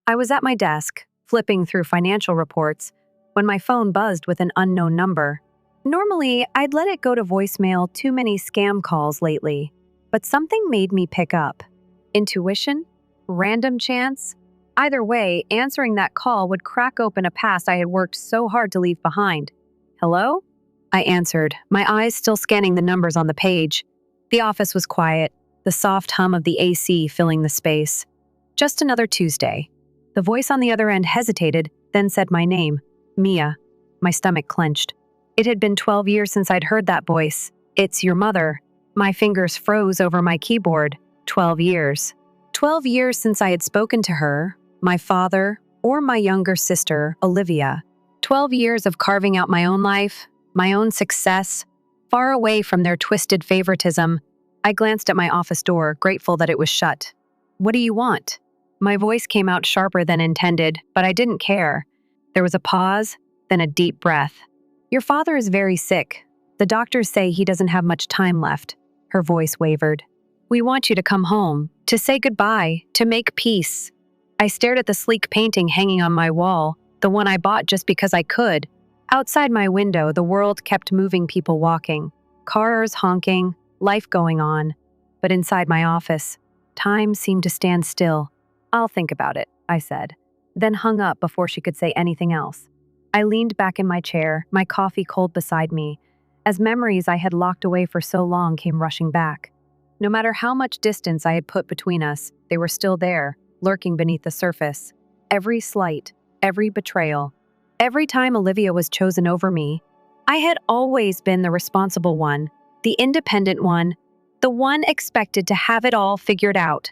I was at my desk, flipping through financial reports, when my phone buzzed with an unknown number. Normally, I'd let it go to voicemail, too many scam calls lately, but something made me pick up. Intuition? Random chance? Either way, answering that call would crack open a past I had worked so hard to leave behind. Hello? I answered, my eyes still scanning the numbers on the page. The office was quiet, the soft hum of the AC filling the space. Just another Tuesday. The voice on the other end hesitated, then said my name, Mia. My stomach clenched. It had been 12 years since I'd heard that voice. It's your mother. My fingers froze over my keyboard. 12 years. 12 years since I had spoken to her, my father, or my younger sister, Olivia. 12 years of carving out my own life, my own success, far away from their twisted favoritism. I glanced at my office door, grateful that it was shut. What do you want? My voice came out sharper than intended, but I didn't care. There was a pause, then a deep breath. Your father is very sick. The doctors say he doesn't have much time left. Her voice wavered. We want you to come home, to say goodbye, to make peace. I stared at the sleek painting hanging on my wall, the one I bought just because I could. Outside my window, the world kept moving, people walking, cars honking, life going on. But inside my office, time seemed to stand still. I'll think about it, I said, then hung up before she could say anything else. I leaned back in my chair, my coffee cold beside me, as memories I had locked away for so long came rushing back. No matter how much distance I had put between us, they were still there, lurking beneath the surface. Every slight, every betrayal, every time Olivia was chosen over me, I had always been the responsible one, the independent one, the one expected to have it all figured out.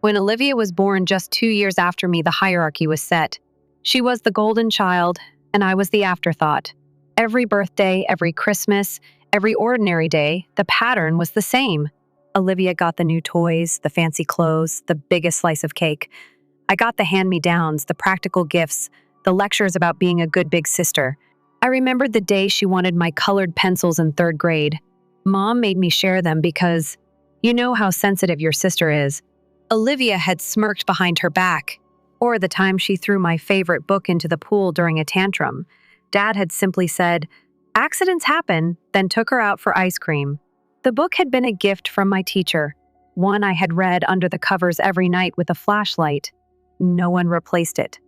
When Olivia was born just 2 years after me, the hierarchy was set. She was the golden child, and I was the afterthought. Every birthday, every Christmas, every ordinary day, the pattern was the same. Olivia got the new toys, the fancy clothes, the biggest slice of cake. I got the hand-me-downs, the practical gifts, the lectures about being a good big sister. I remembered the day she wanted my colored pencils in 3rd grade. Mom made me share them because, you know how sensitive your sister is. Olivia had smirked behind her back. Or the time she threw my favorite book into the pool during a tantrum. Dad had simply said, accidents happen, then took her out for ice cream. The book had been a gift from my teacher, one I had read under the covers every night with a flashlight. No one replaced it.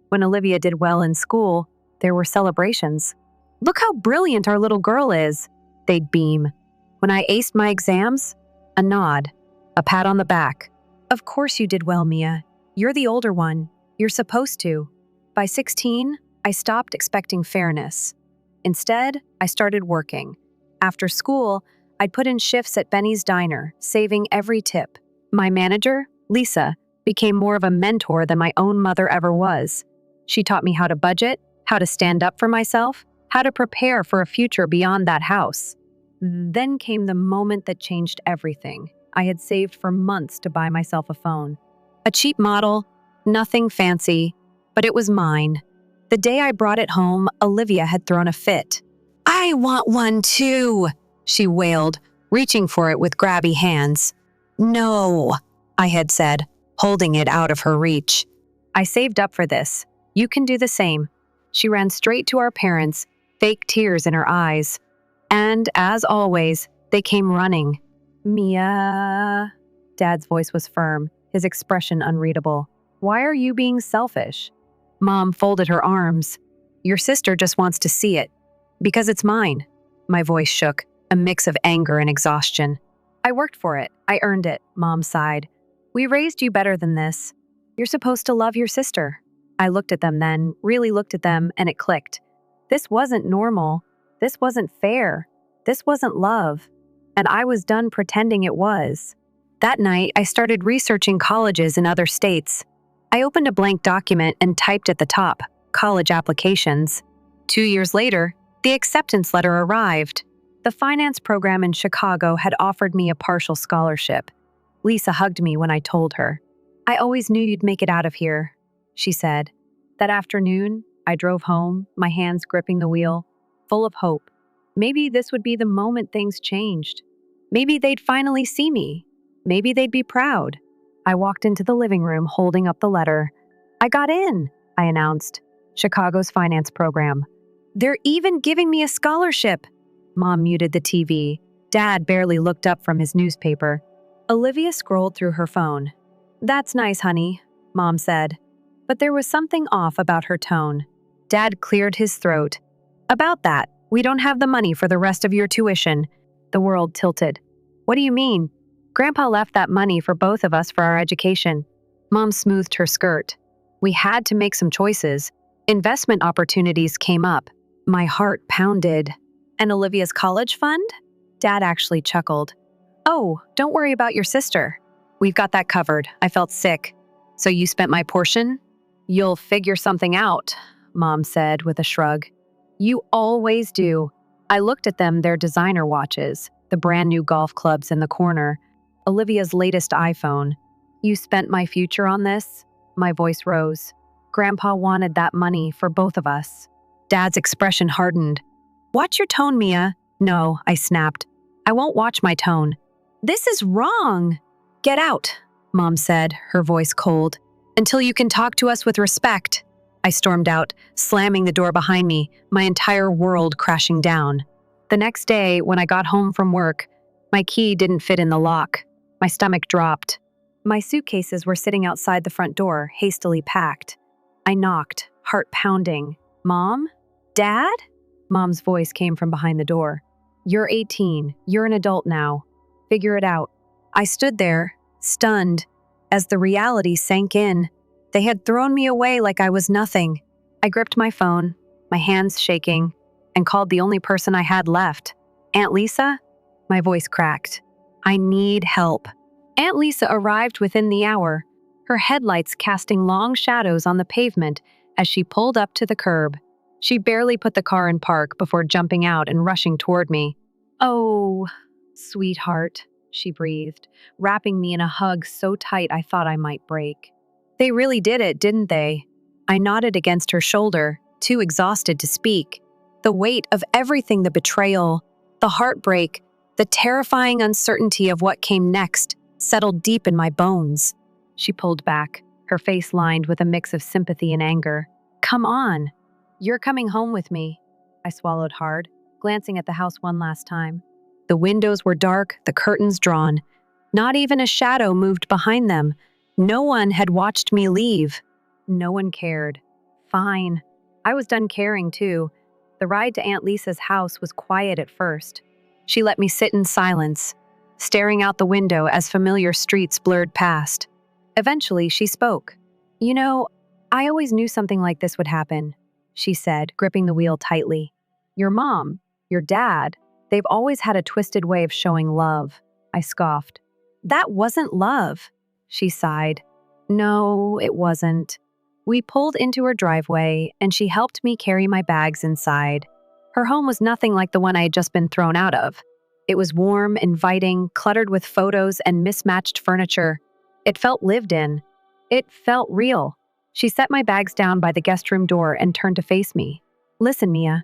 When Olivia did well in school, there were celebrations. Look how brilliant our little girl is, they'd beam. When I aced my exams, a nod, a pat on the back. Of course you did well, Mia. You're the older one. You're supposed to. By 16, I stopped expecting fairness. Instead, I started working. After school, I'd put in shifts at Benny's Diner, saving every tip. My manager, Lisa, became more of a mentor than my own mother ever was. She taught me how to budget, how to stand up for myself, how to prepare for a future beyond that house. Then came the moment that changed everything. I had saved for months to buy myself a phone. A cheap model, nothing fancy, but it was mine. The day I brought it home, Olivia had thrown a fit. I want one too, she wailed, reaching for it with grabby hands. No, I had said, holding it out of her reach. I saved up for this. You can do the same. She ran straight to our parents, fake tears in her eyes. And, as always, they came running. Mia. Dad's voice was firm, his expression unreadable. Why are you being selfish? Mom folded her arms. Your sister just wants to see it. Because it's mine. My voice shook, a mix of anger and exhaustion. I worked for it. I earned it, Mom sighed. We raised you better than this. You're supposed to love your sister. I looked at them then, really looked at them, and it clicked. This wasn't normal. This wasn't fair. This wasn't love. And I was done pretending it was. That night, I started researching colleges in other states. I opened a blank document and typed at the top, college applications. 2 years later, the acceptance letter arrived. The finance program in Chicago had offered me a partial scholarship. Lisa hugged me when I told her. I always knew you'd make it out of here, she said. That afternoon, I drove home, my hands gripping the wheel, full of hope. Maybe this would be the moment things changed. Maybe they'd finally see me. Maybe they'd be proud. I walked into the living room holding up the letter. I got in, I announced. Chicago's finance program. They're even giving me a scholarship. Mom muted the TV. Dad barely looked up from his newspaper. Olivia scrolled through her phone. That's nice, honey, Mom said. But there was something off about her tone. Dad cleared his throat. About that, we don't have the money for the rest of your tuition. The world tilted. What do you mean? Grandpa left that money for both of us for our education. Mom smoothed her skirt. We had to make some choices. Investment opportunities came up. My heart pounded. And Olivia's college fund? Dad actually chuckled. Oh, don't worry about your sister. We've got that covered. I felt sick. So you spent my portion? You'll figure something out, Mom said with a shrug. You always do. I looked at them, their designer watches, the brand new golf clubs in the corner, Olivia's latest iPhone. You spent my future on this? My voice rose. Grandpa wanted that money for both of us. Dad's expression hardened. Watch your tone, Mia. No, I snapped. I won't watch my tone. This is wrong. Get out, Mom said, her voice cold. Until you can talk to us with respect. I stormed out, slamming the door behind me, my entire world crashing down. The next day, when I got home from work, my key didn't fit in the lock. My stomach dropped. My suitcases were sitting outside the front door, hastily packed. I knocked, heart pounding. Mom? Dad? Mom's voice came from behind the door. You're 18. You're an adult now. Figure it out. I stood there, stunned, as the reality sank in. They had thrown me away like I was nothing. I gripped my phone, my hands shaking, and called the only person I had left. Aunt Lisa? My voice cracked. I need help. Aunt Lisa arrived within the hour, her headlights casting long shadows on the pavement as she pulled up to the curb. She barely put the car in park before jumping out and rushing toward me. Oh, sweetheart, she breathed, wrapping me in a hug so tight I thought I might break. They really did it, didn't they? I nodded against her shoulder, too exhausted to speak. The weight of everything, the betrayal, the heartbreak, the terrifying uncertainty of what came next, settled deep in my bones. She pulled back, her face lined with a mix of sympathy and anger. Come on. You're coming home with me. I swallowed hard, glancing at the house one last time. The windows were dark, the curtains drawn. Not even a shadow moved behind them. No one had watched me leave. No one cared. Fine. I was done caring, too. The ride to Aunt Lisa's house was quiet at first. She let me sit in silence, staring out the window as familiar streets blurred past. Eventually, she spoke. You know, I always knew something like this would happen, she said, gripping the wheel tightly. Your mom, your dad, they've always had a twisted way of showing love. I scoffed. That wasn't love, she sighed. No, it wasn't. We pulled into her driveway, and she helped me carry my bags inside. Her home was nothing like the one I had just been thrown out of. It was warm, inviting, cluttered with photos and mismatched furniture. It felt lived in. It felt real. She set my bags down by the guest room door and turned to face me. Listen, Mia,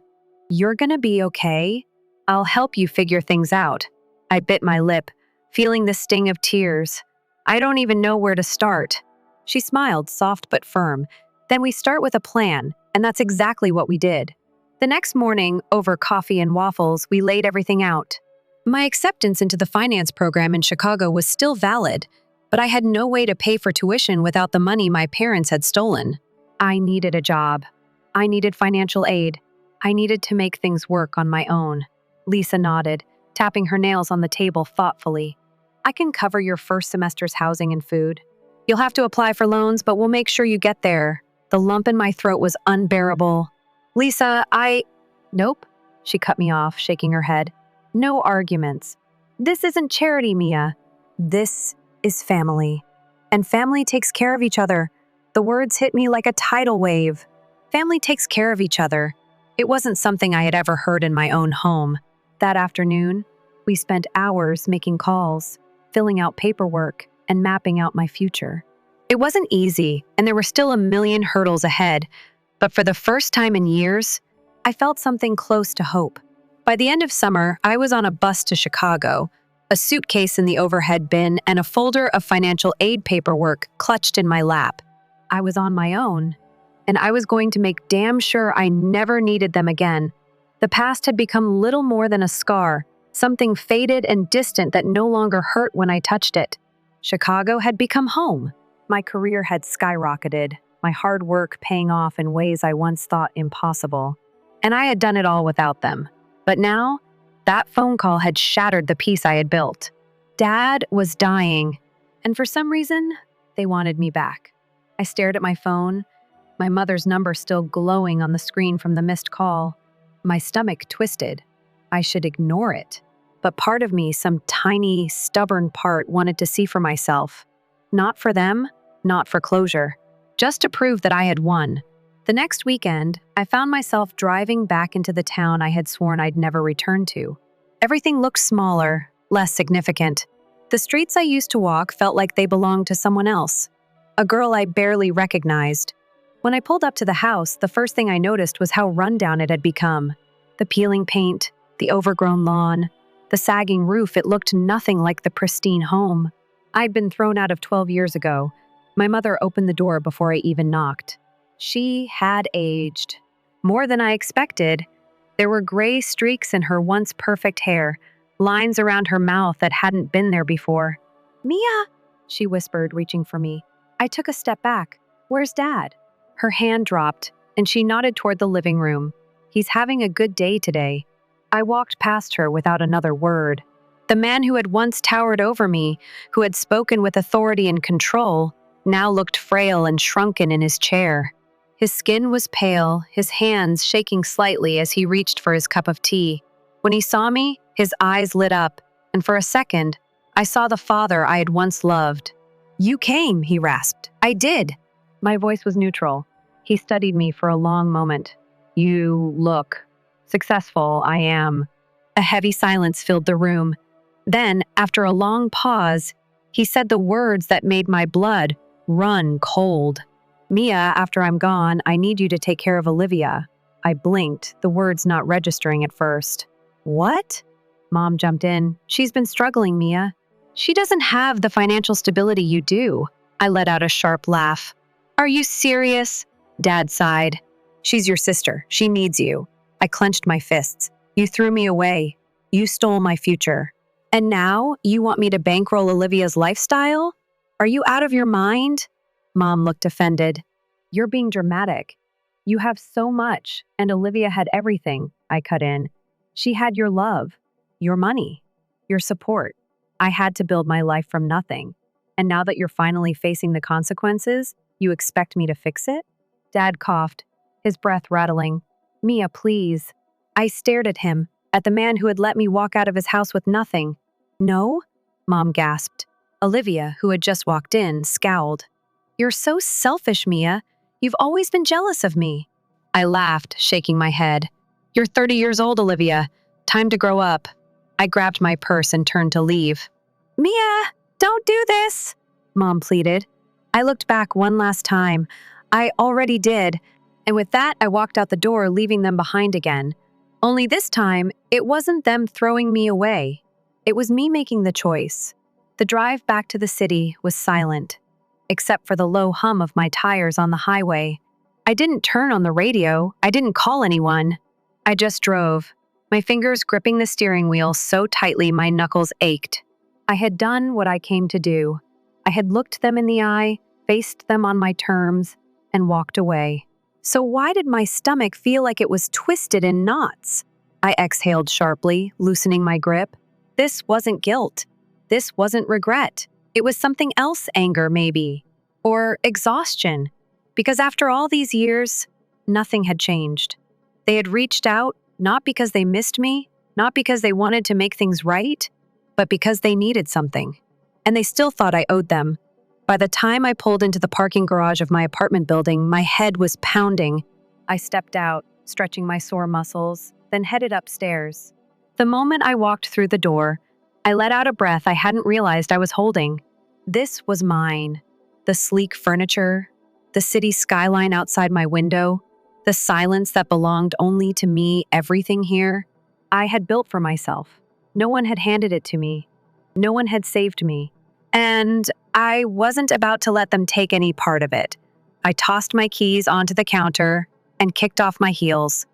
you're gonna be okay. I'll help you figure things out. I bit my lip, feeling the sting of tears. I don't even know where to start. She smiled, soft but firm. Then we start with a plan, and that's exactly what we did. The next morning, over coffee and waffles, we laid everything out. My acceptance into the finance program in Chicago was still valid, but I had no way to pay for tuition without the money my parents had stolen. I needed a job. I needed financial aid. I needed to make things work on my own. Lisa nodded, tapping her nails on the table thoughtfully. I can cover your first semester's housing and food. You'll have to apply for loans, but we'll make sure you get there. The lump in my throat was unbearable. Lisa, Nope, she cut me off, shaking her head. No arguments. This isn't charity, Mia. This is family. And family takes care of each other. The words hit me like a tidal wave. Family takes care of each other. It wasn't something I had ever heard in my own home. That afternoon, we spent hours making calls, filling out paperwork, and mapping out my future. It wasn't easy, and there were still a million hurdles ahead, but for the first time in years, I felt something close to hope. By the end of summer, I was on a bus to Chicago, a suitcase in the overhead bin and a folder of financial aid paperwork clutched in my lap. I was on my own, and I was going to make damn sure I never needed them again. The past had become little more than a scar, something faded and distant that no longer hurt when I touched it. Chicago had become home. My career had skyrocketed, my hard work paying off in ways I once thought impossible. And I had done it all without them. But now, that phone call had shattered the peace I had built. Dad was dying, and for some reason, they wanted me back. I stared at my phone, my mother's number still glowing on the screen from the missed call. My stomach twisted. I should ignore it. But part of me, some tiny, stubborn part, wanted to see for myself. Not for them, not for closure. Just to prove that I had won. The next weekend, I found myself driving back into the town I had sworn I'd never return to. Everything looked smaller, less significant. The streets I used to walk felt like they belonged to someone else. A girl I barely recognized. When I pulled up to the house, the first thing I noticed was how rundown it had become. The peeling paint, the overgrown lawn, the sagging roof, it looked nothing like the pristine home I'd been thrown out of 12 years ago. My mother opened the door before I even knocked. She had aged. More than I expected. There were gray streaks in her once perfect hair, lines around her mouth that hadn't been there before. "Mia," she whispered, reaching for me. I took a step back. "Where's Dad?" Her hand dropped, and she nodded toward the living room. "He's having a good day today." I walked past her without another word. The man who had once towered over me, who had spoken with authority and control, now looked frail and shrunken in his chair. His skin was pale, his hands shaking slightly as he reached for his cup of tea. When he saw me, his eyes lit up, and for a second, I saw the father I had once loved. "You came," he rasped. "I did." My voice was neutral. He studied me for a long moment. "You look successful." "I am." A heavy silence filled the room. Then, after a long pause, he said the words that made my blood run cold. "Mia, after I'm gone, I need you to take care of Olivia." I blinked, the words not registering at first. "What?" Mom jumped in. "She's been struggling, Mia. She doesn't have the financial stability you do." I let out a sharp laugh. "Are you serious?" Dad sighed. "She's your sister. She needs you." I clenched my fists. "You threw me away. You stole my future. And now you want me to bankroll Olivia's lifestyle? Are you out of your mind?" Mom looked offended. "You're being dramatic. You have so much, and Olivia had everything," I cut in. "She had your love, your money, your support. I had to build my life from nothing. And now that you're finally facing the consequences, you expect me to fix it?" Dad coughed, his breath rattling. "Mia, please." I stared at him, at the man who had let me walk out of his house with nothing. "No?" Mom gasped. Olivia, who had just walked in, scowled. "You're so selfish, Mia. You've always been jealous of me." I laughed, shaking my head. "You're 30 years old, Olivia. Time to grow up." I grabbed my purse and turned to leave. "Mia, don't do this," Mom pleaded. I looked back one last time. I already did. And with that, I walked out the door, leaving them behind again. Only this time, it wasn't them throwing me away. It was me making the choice. The drive back to the city was silent, except for the low hum of my tires on the highway. I didn't turn on the radio. I didn't call anyone. I just drove, my fingers gripping the steering wheel so tightly my knuckles ached. I had done what I came to do. I had looked them in the eye, faced them on my terms, and walked away. So why did my stomach feel like it was twisted in knots? I exhaled sharply, loosening my grip. This wasn't guilt. This wasn't regret. It was something else, anger maybe. Or exhaustion. Because after all these years, nothing had changed. They had reached out, not because they missed me, not because they wanted to make things right, but because they needed something. And they still thought I owed them. By the time I pulled into the parking garage of my apartment building, my head was pounding. I stepped out, stretching my sore muscles, then headed upstairs. The moment I walked through the door, I let out a breath I hadn't realized I was holding. This was mine. The sleek furniture, the city skyline outside my window, the silence that belonged only to me, everything here, I had built for myself. No one had handed it to me. No one had saved me. And I wasn't about to let them take any part of it. I tossed my keys onto the counter and kicked off my heels.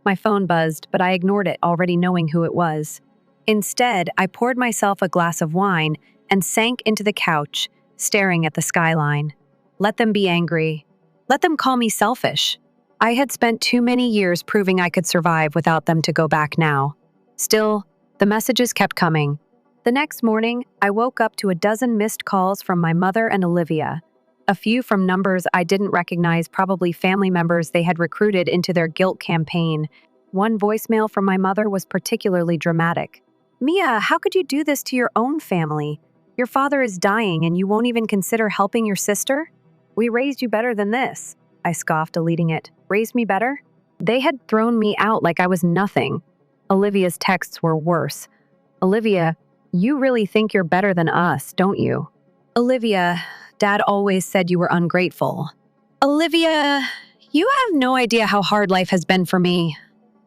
My phone buzzed, but I ignored it, already knowing who it was. Instead, I poured myself a glass of wine and sank into the couch, staring at the skyline. Let them be angry. Let them call me selfish. I had spent too many years proving I could survive without them to go back now. Still, the messages kept coming. The next morning, I woke up to a dozen missed calls from my mother and Olivia. A few from numbers I didn't recognize, probably family members they had recruited into their guilt campaign. One voicemail from my mother was particularly dramatic. "Mia, how could you do this to your own family? Your father is dying and you won't even consider helping your sister? We raised you better than this," I scoffed, deleting it. Raised me better? They had thrown me out like I was nothing. Olivia's texts were worse. "Olivia, you really think you're better than us, don't you? Olivia, Dad always said you were ungrateful. Olivia, you have no idea how hard life has been for me.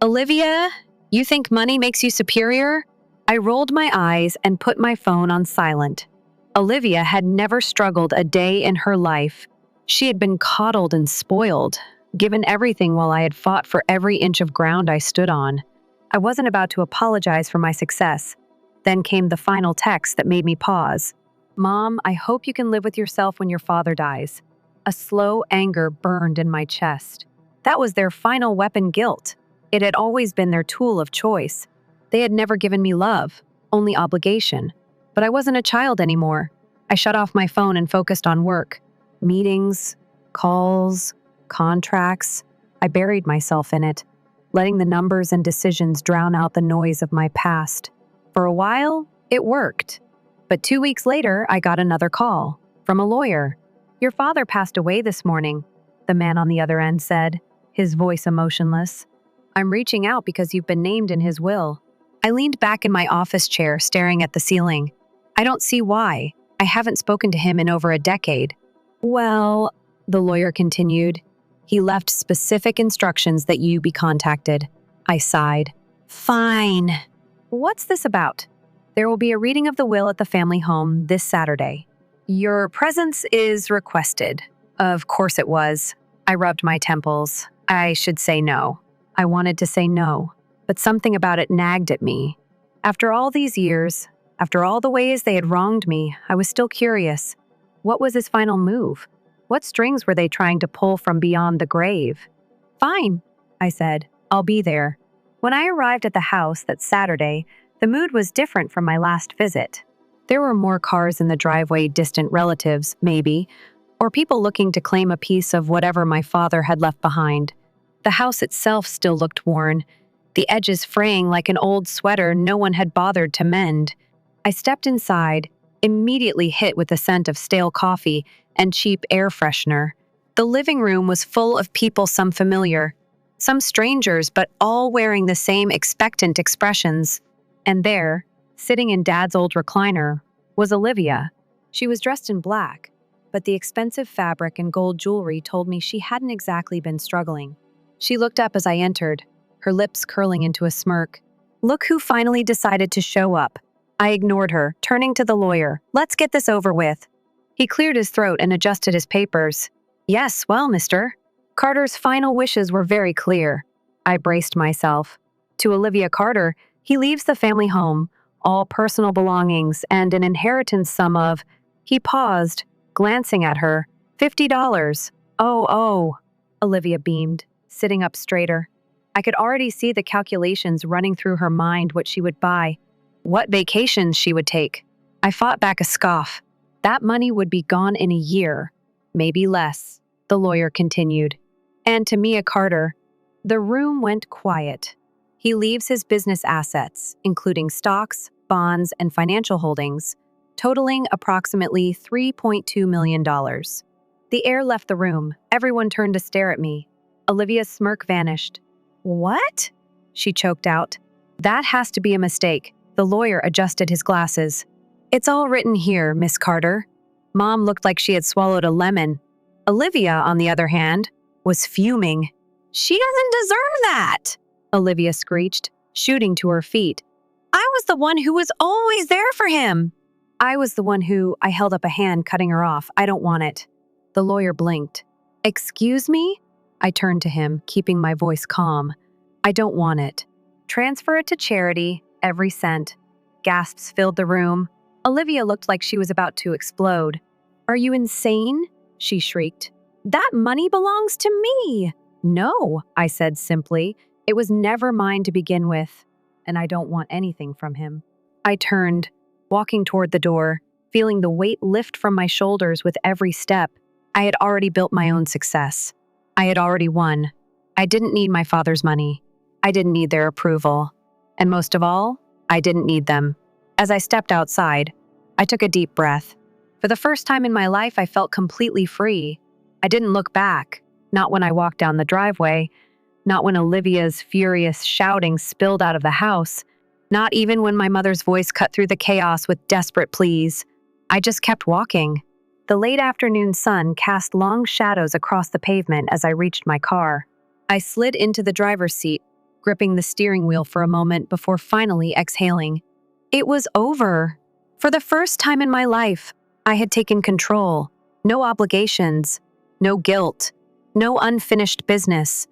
Olivia, you think money makes you superior?" I rolled my eyes and put my phone on silent. Olivia had never struggled a day in her life. She had been coddled and spoiled, given everything while I had fought for every inch of ground I stood on. I wasn't about to apologize for my success. Then came the final text that made me pause. "Mom, I hope you can live with yourself when your father dies." A slow anger burned in my chest. That was their final weapon, guilt. It had always been their tool of choice. They had never given me love, only obligation. But I wasn't a child anymore. I shut off my phone and focused on work. Meetings, calls, contracts. I buried myself in it, letting the numbers and decisions drown out the noise of my past. For a while, it worked. But 2 weeks later, I got another call from a lawyer. "Your father passed away this morning," the man on the other end said, his voice emotionless. "I'm reaching out because you've been named in his will." I leaned back in my office chair, staring at the ceiling. "I don't see why. I haven't spoken to him in over a decade." "Well," the lawyer continued, "he left specific instructions that you be contacted." I sighed. "Fine. What's this about?" "There will be a reading of the will at the family home this Saturday. Your presence is requested." Of course it was. I rubbed my temples. I should say no. I wanted to say no, but something about it nagged at me. After all these years, after all the ways they had wronged me, I was still curious. What was his final move? What strings were they trying to pull from beyond the grave? "Fine," I said. "I'll be there." When I arrived at the house that Saturday, the mood was different from my last visit. There were more cars in the driveway, distant relatives, maybe, or people looking to claim a piece of whatever my father had left behind. The house itself still looked worn, the edges fraying like an old sweater no one had bothered to mend. I stepped inside, immediately hit with the scent of stale coffee and cheap air freshener. The living room was full of people, some familiar, some strangers, but all wearing the same expectant expressions. And there, sitting in Dad's old recliner, was Olivia. She was dressed in black, but the expensive fabric and gold jewelry told me she hadn't exactly been struggling. She looked up as I entered, her lips curling into a smirk. "Look who finally decided to show up." I ignored her, turning to the lawyer. "Let's get this over with." He cleared his throat and adjusted his papers. "Yes, well, mister." Carter's final wishes were very clear. I braced myself. To Olivia Carter, he leaves the family home, all personal belongings, and an inheritance sum of— He paused, glancing at her. $50. Oh. Olivia beamed, sitting up straighter. I could already see the calculations running through her mind, what she would buy, what vacations she would take. I fought back a scoff. That money would be gone in a year, maybe less, the lawyer continued. And to Mia Carter, the room went quiet. He leaves his business assets, including stocks, bonds, and financial holdings, totaling approximately $3.2 million. The air left the room. Everyone turned to stare at me. Olivia's smirk vanished. "What?" she choked out. "That has to be a mistake." The lawyer adjusted his glasses. "It's all written here, Miss Carter." Mom looked like she had swallowed a lemon. Olivia, on the other hand, was fuming. "She doesn't deserve that," Olivia screeched, shooting to her feet. "I was the one who was always there for him." I held up a hand, cutting her off. "I don't want it." The lawyer blinked. Excuse me? I turned to him, keeping my voice calm. I don't want it. Transfer it to charity, every cent. Gasps filled the room. Olivia looked like she was about to explode. Are you insane? She shrieked. That money belongs to me. No, I said simply. It was never mine to begin with, and I don't want anything from him. I turned, walking toward the door, feeling the weight lift from my shoulders with every step. I had already built my own success. I had already won. I didn't need my father's money. I didn't need their approval. And most of all, I didn't need them. As I stepped outside, I took a deep breath. For the first time in my life, I felt completely free. I didn't look back, not when I walked down the driveway, not when Olivia's furious shouting spilled out of the house, not even when my mother's voice cut through the chaos with desperate pleas. I just kept walking. The late afternoon sun cast long shadows across the pavement as I reached my car. I slid into the driver's seat, gripping the steering wheel for a moment before finally exhaling. It was over. For the first time in my life, I had taken control. No obligations, no guilt, no unfinished business.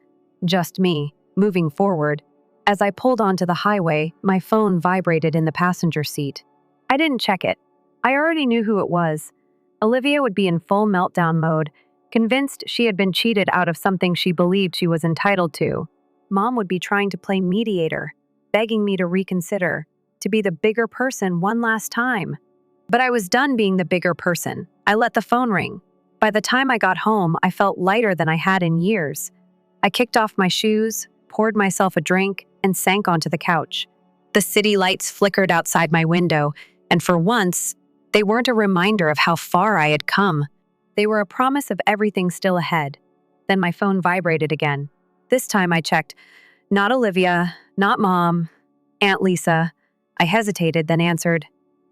Just me, moving forward. As I pulled onto the highway, my phone vibrated in the passenger seat. I didn't check it. I already knew who it was. Olivia would be in full meltdown mode, convinced she had been cheated out of something she believed she was entitled to. Mom would be trying to play mediator, begging me to reconsider, to be the bigger person one last time. But I was done being the bigger person. I let the phone ring. By the time I got home, I felt lighter than I had in years. I kicked off my shoes, poured myself a drink, and sank onto the couch. The city lights flickered outside my window, and for once, they weren't a reminder of how far I had come. They were a promise of everything still ahead. Then my phone vibrated again. This time I checked. Not Olivia, not Mom, Aunt Lisa. I hesitated, then answered.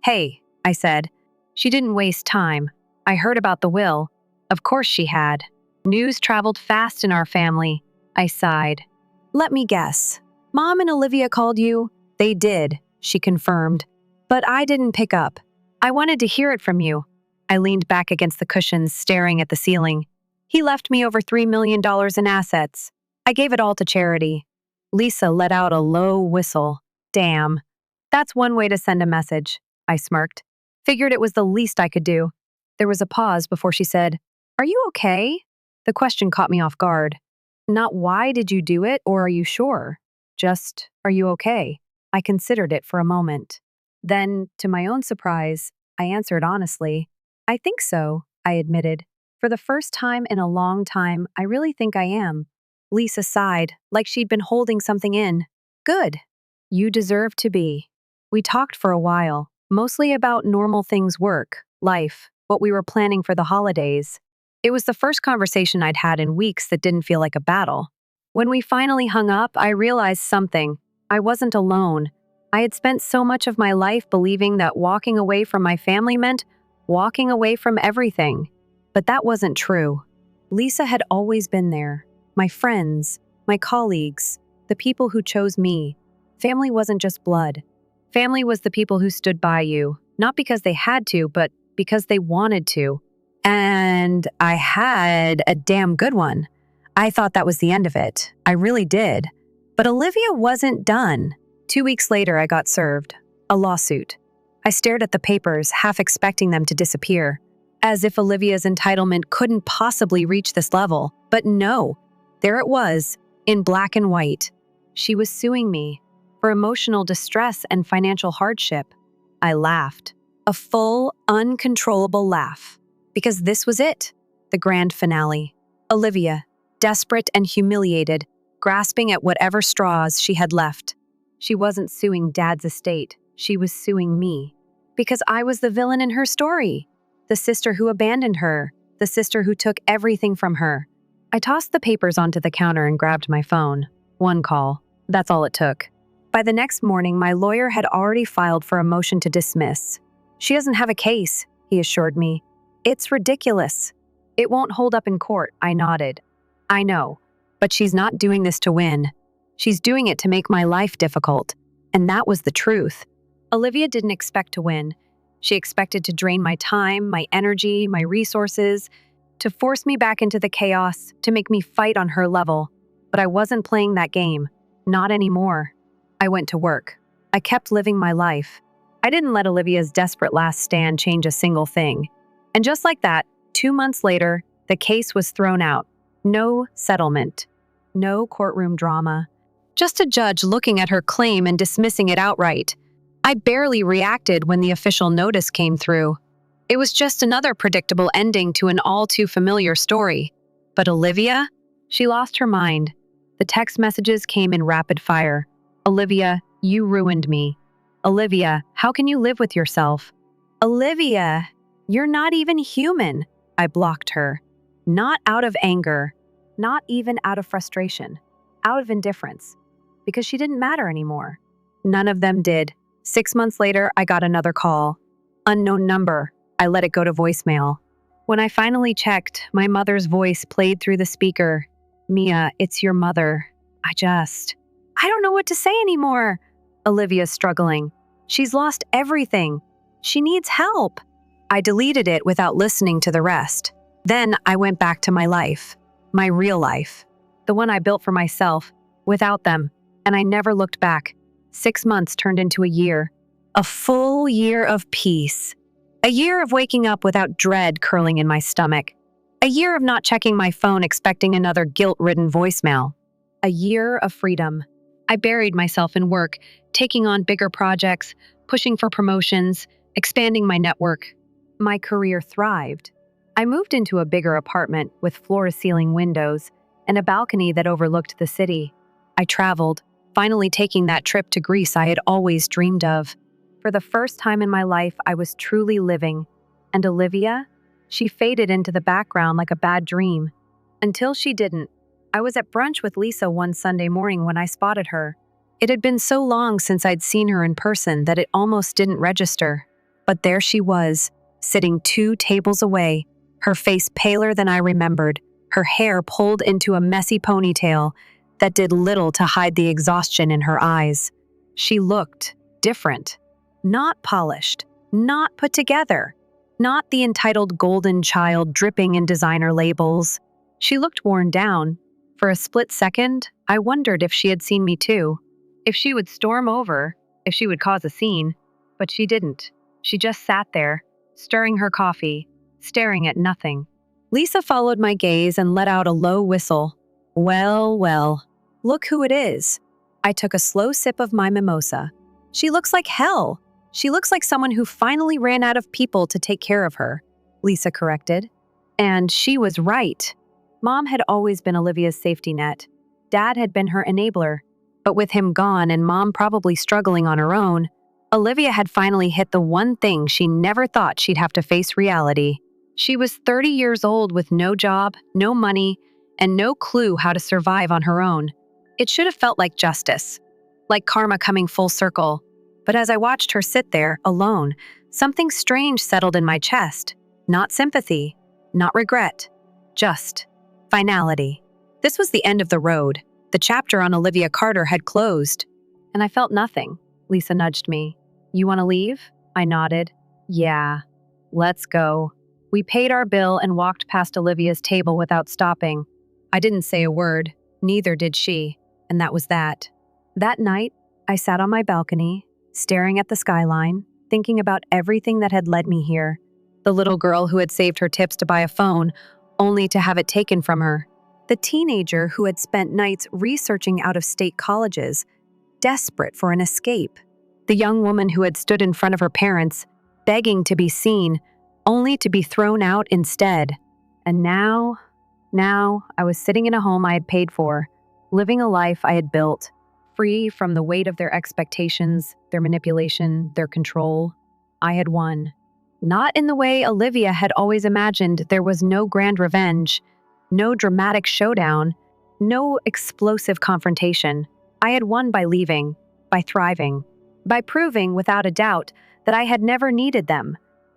Hey, I said. She didn't waste time. I heard about the will. Of course she had. News traveled fast in our family. I sighed. Let me guess. Mom and Olivia called you? They did, she confirmed. But I didn't pick up. I wanted to hear it from you. I leaned back against the cushions, staring at the ceiling. He left me over $3 million in assets. I gave it all to charity. Lisa let out a low whistle. Damn. That's one way to send a message, I smirked. Figured it was the least I could do. There was a pause before she said, Are you okay? The question caught me off guard. Not why did you do it, or are you sure? Just, are you okay? I considered it for a moment. Then, to my own surprise, I answered honestly. I think so, I admitted. For the first time in a long time, I really think I am. Lisa sighed, like she'd been holding something in. Good. You deserve to be. We talked for a while, mostly about normal things, work, life, what we were planning for the holidays. It was the first conversation I'd had in weeks that didn't feel like a battle. When we finally hung up, I realized something. I wasn't alone. I had spent so much of my life believing that walking away from my family meant walking away from everything. But that wasn't true. Lisa had always been there. My friends, my colleagues, the people who chose me. Family wasn't just blood. Family was the people who stood by you, not because they had to, but because they wanted to. And I had a damn good one. I thought that was the end of it. I really did. But Olivia wasn't done. 2 weeks later, I got served. A lawsuit. I stared at the papers, half expecting them to disappear. As if Olivia's entitlement couldn't possibly reach this level. But no. There it was, in black and white. She was suing me for emotional distress and financial hardship. I laughed. A full, uncontrollable laugh. Because this was it. The grand finale. Olivia, desperate and humiliated, grasping at whatever straws she had left. She wasn't suing Dad's estate. She was suing me. Because I was the villain in her story. The sister who abandoned her. The sister who took everything from her. I tossed the papers onto the counter and grabbed my phone. One call. That's all it took. By the next morning, my lawyer had already filed for a motion to dismiss. She doesn't have a case, he assured me. It's ridiculous. It won't hold up in court, I nodded. I know, but she's not doing this to win. She's doing it to make my life difficult. And that was the truth. Olivia didn't expect to win. She expected to drain my time, my energy, my resources. to force me back into the chaos, to make me fight on her level. But I wasn't playing that game. Not anymore. I went to work. I kept living my life. I didn't let Olivia's desperate last stand change a single thing. And just like that, 2 months later, the case was thrown out. No settlement. No courtroom drama. Just a judge looking at her claim and dismissing it outright. I barely reacted when the official notice came through. It was just another predictable ending to an all-too-familiar story. But Olivia? She lost her mind. The text messages came in rapid fire. Olivia, you ruined me. Olivia, how can you live with yourself? Olivia, you're not even human. I blocked her. Not out of anger. Not even out of frustration. Out of indifference. Because she didn't matter anymore. None of them did. 6 months later, I got another call. Unknown number. I let it go to voicemail. When I finally checked, my mother's voice played through the speaker. Mia, it's your mother. I don't know what to say anymore. Olivia's struggling. She's lost everything. She needs help. I deleted it without listening to the rest. Then I went back to my life. My real life. The one I built for myself, without them. And I never looked back. 6 months turned into a year. A full year of peace. A year of waking up without dread curling in my stomach. A year of not checking my phone expecting another guilt-ridden voicemail. A year of freedom. I buried myself in work, taking on bigger projects, pushing for promotions, expanding my network. My career thrived. I moved into a bigger apartment with floor-to-ceiling windows and a balcony that overlooked the city. I traveled, finally taking that trip to Greece I had always dreamed of. For the first time in my life, I was truly living. And Olivia? She faded into the background like a bad dream. Until she didn't. I was at brunch with Lisa one Sunday morning when I spotted her. It had been so long since I'd seen her in person that it almost didn't register. But there she was, sitting 2 tables away, her face paler than I remembered, her hair pulled into a messy ponytail that did little to hide the exhaustion in her eyes. She looked different. Not polished, not put together, not the entitled golden child dripping in designer labels. She looked worn down. For a split second, I wondered if she had seen me too. If she would storm over, if she would cause a scene. But she didn't. She just sat there, stirring her coffee, staring at nothing. Lisa followed my gaze and let out a low whistle. Well, look who it is. I took a slow sip of my mimosa. She looks like hell. She looks like someone who finally ran out of people to take care of her, Lisa corrected. And she was right. Mom had always been Olivia's safety net. Dad had been her enabler. But with him gone and Mom probably struggling on her own, Olivia had finally hit the one thing she never thought she'd have to face reality. She was 30 years old with no job, no money, and no clue how to survive on her own. It should have felt like justice, like karma coming full circle. But as I watched her sit there, alone, something strange settled in my chest. Not sympathy, not regret, just finality. This was the end of the road. The chapter on Olivia Carter had closed. And I felt nothing. Lisa nudged me. You want to leave? I nodded. Yeah. Let's go. We paid our bill and walked past Olivia's table without stopping. I didn't say a word. Neither did she. And that was that. That night, I sat on my balcony, staring at the skyline, thinking about everything that had led me here. The little girl who had saved her tips to buy a phone, only to have it taken from her. The teenager who had spent nights researching out-of-state colleges, desperate for an escape. The young woman who had stood in front of her parents, begging to be seen, only to be thrown out instead. And now I was sitting in a home I had paid for, living a life I had built, free from the weight of their expectations, their manipulation, their control. I had won. Not in the way Olivia had always imagined. There was no grand revenge, no dramatic showdown, no explosive confrontation. I had won by leaving, by thriving, by proving without a doubt that I had never needed them.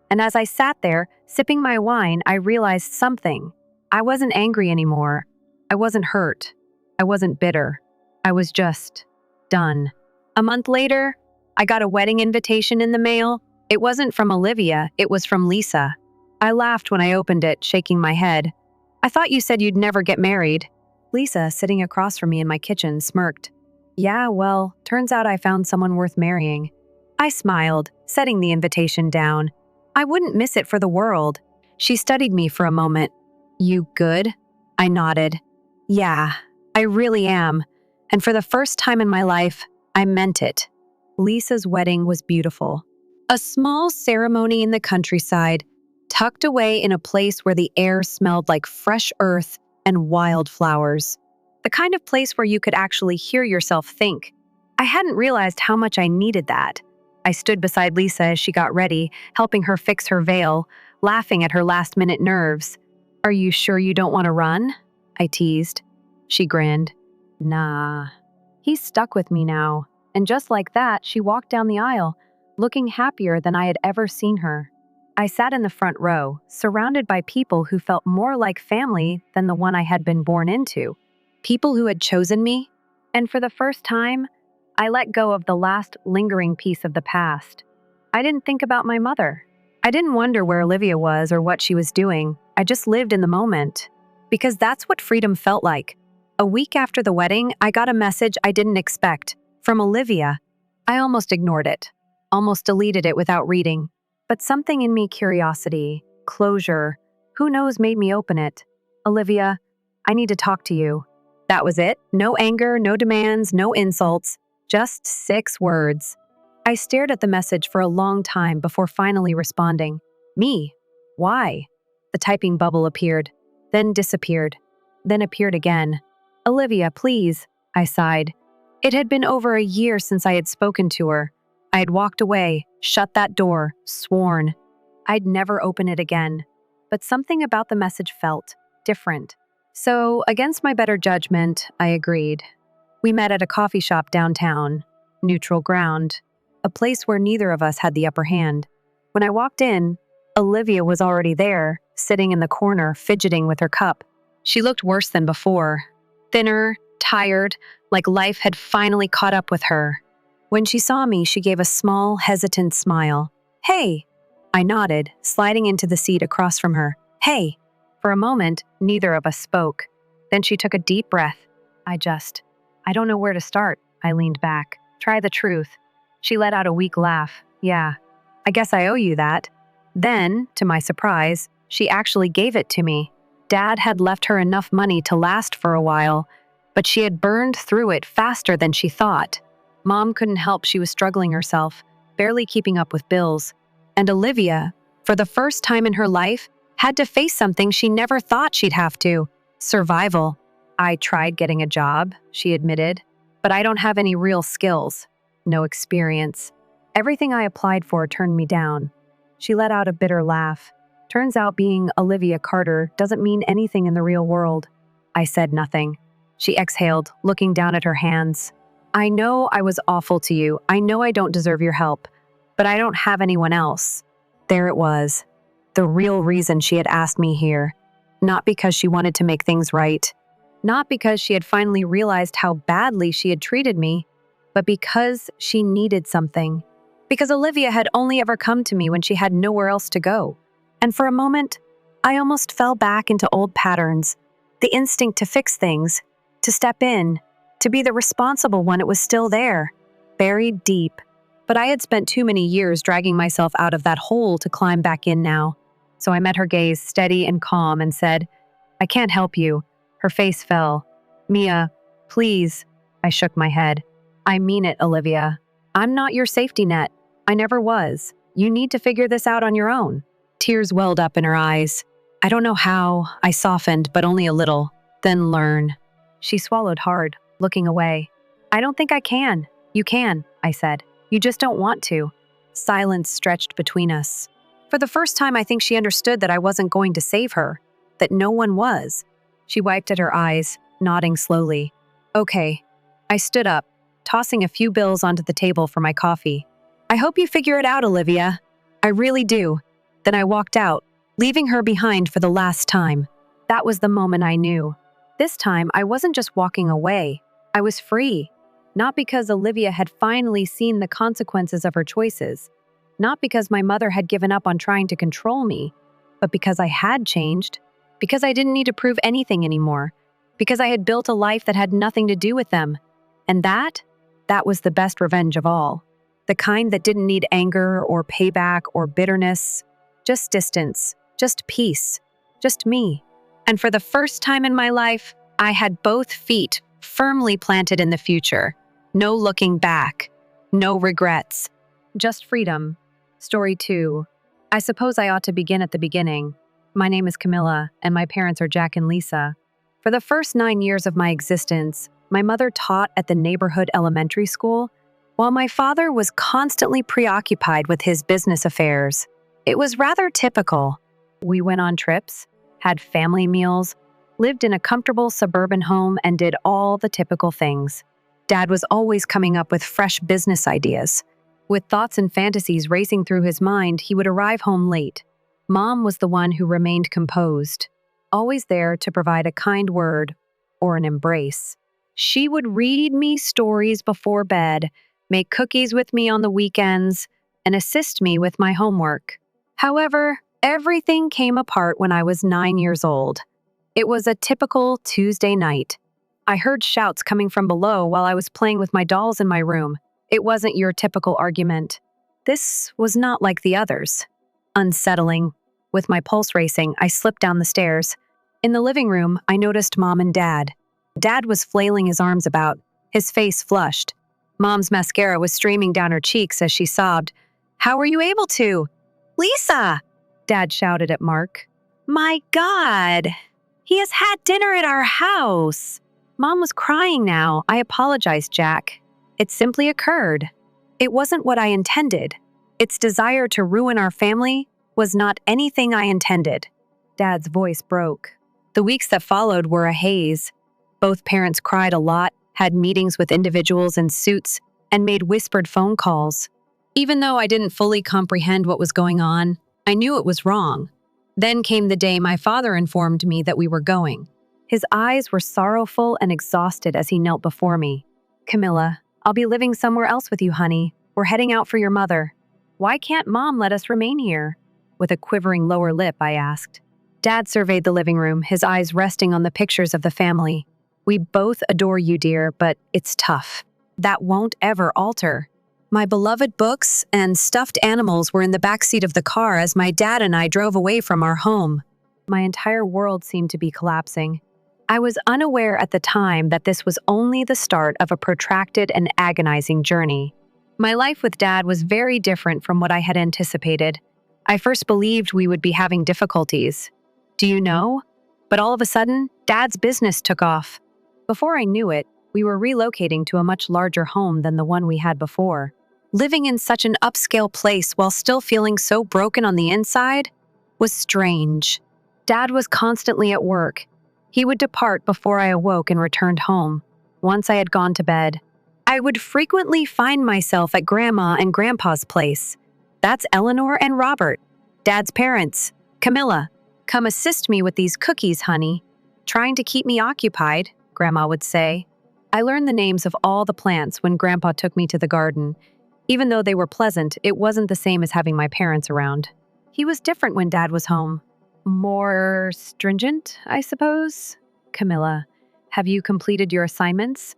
And as I sat there, sipping my wine, I realized something. I wasn't angry anymore. I wasn't hurt. I wasn't bitter. I was just done. A month later, I got a wedding invitation in the mail. It wasn't from Olivia, it was from Lisa. I laughed when I opened it, shaking my head. I thought you said you'd never get married. Lisa, sitting across from me in my kitchen, smirked. Yeah, well, turns out I found someone worth marrying. I smiled, setting the invitation down. I wouldn't miss it for the world. She studied me for a moment. You good? I nodded. Yeah, I really am. And for the first time in my life, I meant it. Lisa's wedding was beautiful. A small ceremony in the countryside, tucked away in a place where the air smelled like fresh earth and wildflowers. The kind of place where you could actually hear yourself think. I hadn't realized how much I needed that. I stood beside Lisa as she got ready, helping her fix her veil, laughing at her last-minute nerves. Are you sure you don't want to run? I teased. She grinned. Nah. He's stuck with me now. And just like that, she walked down the aisle, looking happier than I had ever seen her. I sat in the front row, surrounded by people who felt more like family than the one I had been born into. People who had chosen me. And for the first time, I let go of the last lingering piece of the past. I didn't think about my mother. I didn't wonder where Olivia was or what she was doing. I just lived in the moment. Because that's what freedom felt like. A week after the wedding, I got a message I didn't expect, from Olivia. I almost ignored it, almost deleted it without reading. But something in me, curiosity, closure, who knows, made me open it. Olivia, I need to talk to you. That was it. No anger, no demands, no insults. Just 6 words. I stared at the message for a long time before finally responding. Me? Why? The typing bubble appeared, then disappeared, then appeared again. Olivia, please, I sighed. It had been over a year since I had spoken to her. I had walked away, shut that door, sworn. I'd never open it again. But something about the message felt different. So, against my better judgment, I agreed. We met at a coffee shop downtown, neutral ground, a place where neither of us had the upper hand. When I walked in, Olivia was already there, sitting in the corner, fidgeting with her cup. She looked worse than before, thinner, tired, like life had finally caught up with her. When she saw me, she gave a small, hesitant smile. Hey! I nodded, sliding into the seat across from her. Hey! For a moment, neither of us spoke. Then she took a deep breath. I don't know where to start. I leaned back. Try the truth. She let out a weak laugh. Yeah, I guess I owe you that. Then, to my surprise, she actually gave it to me. Dad had left her enough money to last for a while, but she had burned through it faster than she thought. Mom couldn't help, she was struggling herself, barely keeping up with bills. And Olivia, for the first time in her life, had to face something she never thought she'd have to. Survival. I tried getting a job, she admitted, but I don't have any real skills. No experience. Everything I applied for turned me down. She let out a bitter laugh. Turns out being Olivia Carter doesn't mean anything in the real world. I said nothing. She exhaled, looking down at her hands. I know I was awful to you. I know I don't deserve your help, but I don't have anyone else. There it was. The real reason she had asked me here. Not because she wanted to make things right. Not because she had finally realized how badly she had treated me, but because she needed something. Because Olivia had only ever come to me when she had nowhere else to go. And for a moment, I almost fell back into old patterns. The instinct to fix things, to step in, to be the responsible one. It was still there, buried deep. But I had spent too many years dragging myself out of that hole to climb back in now. So I met her gaze, steady and calm, and said, I can't help you. Her face fell. Mia, please. I shook my head. I mean it, Olivia. I'm not your safety net. I never was. You need to figure this out on your own. Tears welled up in her eyes. I don't know how. I softened, but only a little. Then learn. She swallowed hard, looking away. I don't think I can. You can, I said. You just don't want to. Silence stretched between us. For the first time, I think she understood that I wasn't going to save her, that no one was. She wiped at her eyes, nodding slowly. Okay. I stood up, tossing a few bills onto the table for my coffee. I hope you figure it out, Olivia. I really do. Then I walked out, leaving her behind for the last time. That was the moment I knew. This time, I wasn't just walking away. I was free. Not because Olivia had finally seen the consequences of her choices. Not because my mother had given up on trying to control me, but because I had changed, because I didn't need to prove anything anymore, because I had built a life that had nothing to do with them. And that was the best revenge of all. The kind that didn't need anger or payback or bitterness, just distance, just peace, just me. And for the first time in my life, I had both feet firmly planted in the future. No looking back, no regrets, just freedom. Story 2. I suppose I ought to begin at the beginning. My name is Camilla, and my parents are Jack and Lisa. For the first 9 years of my existence, my mother taught at the neighborhood elementary school, while my father was constantly preoccupied with his business affairs. It was rather typical. We went on trips, had family meals, lived in a comfortable suburban home, and did all the typical things. Dad was always coming up with fresh business ideas. With thoughts and fantasies racing through his mind, he would arrive home late. Mom was the one who remained composed, always there to provide a kind word or an embrace. She would read me stories before bed, make cookies with me on the weekends, and assist me with my homework. However, everything came apart when I was 9 years old. It was a typical Tuesday night. I heard shouts coming from below while I was playing with my dolls in my room. It wasn't your typical argument. This was not like the others. Unsettling. With my pulse racing, I slipped down the stairs. In the living room, I noticed Mom and Dad. Dad was flailing his arms about, his face flushed. Mom's mascara was streaming down her cheeks as she sobbed. "How were you able to?" "Lisa!" Dad shouted at Mark. "My God! He has had dinner at our house!" Mom was crying now. I apologized, Jack. It simply occurred. It wasn't what I intended. Its desire to ruin our family was not anything I intended. Dad's voice broke. The weeks that followed were a haze. Both parents cried a lot, had meetings with individuals in suits, and made whispered phone calls. Even though I didn't fully comprehend what was going on, I knew it was wrong. Then came the day my father informed me that we were going. His eyes were sorrowful and exhausted as he knelt before me. "Camilla, I'll be living somewhere else with you, honey. We're heading out for your mother. Why can't Mom let us remain here?" With a quivering lower lip, I asked. Dad surveyed the living room, his eyes resting on the pictures of the family. "We both adore you, dear, but it's tough. That won't ever alter." My beloved books and stuffed animals were in the backseat of the car as my dad and I drove away from our home. My entire world seemed to be collapsing. I was unaware at the time that this was only the start of a protracted and agonizing journey. My life with Dad was very different from what I had anticipated. I first believed we would be having difficulties. Do you know? But all of a sudden, Dad's business took off. Before I knew it, we were relocating to a much larger home than the one we had before. Living in such an upscale place while still feeling so broken on the inside was strange. Dad was constantly at work. He would depart before I awoke and returned home. Once I had gone to bed, I would frequently find myself at Grandma and Grandpa's place. That's Eleanor and Robert, Dad's parents. "Camilla, come assist me with these cookies, honey." "Trying to keep me occupied," Grandma would say. I learned the names of all the plants when Grandpa took me to the garden. Even though they were pleasant, it wasn't the same as having my parents around. He was different when Dad was home. More stringent, I suppose. "Camilla, have you completed your assignments?"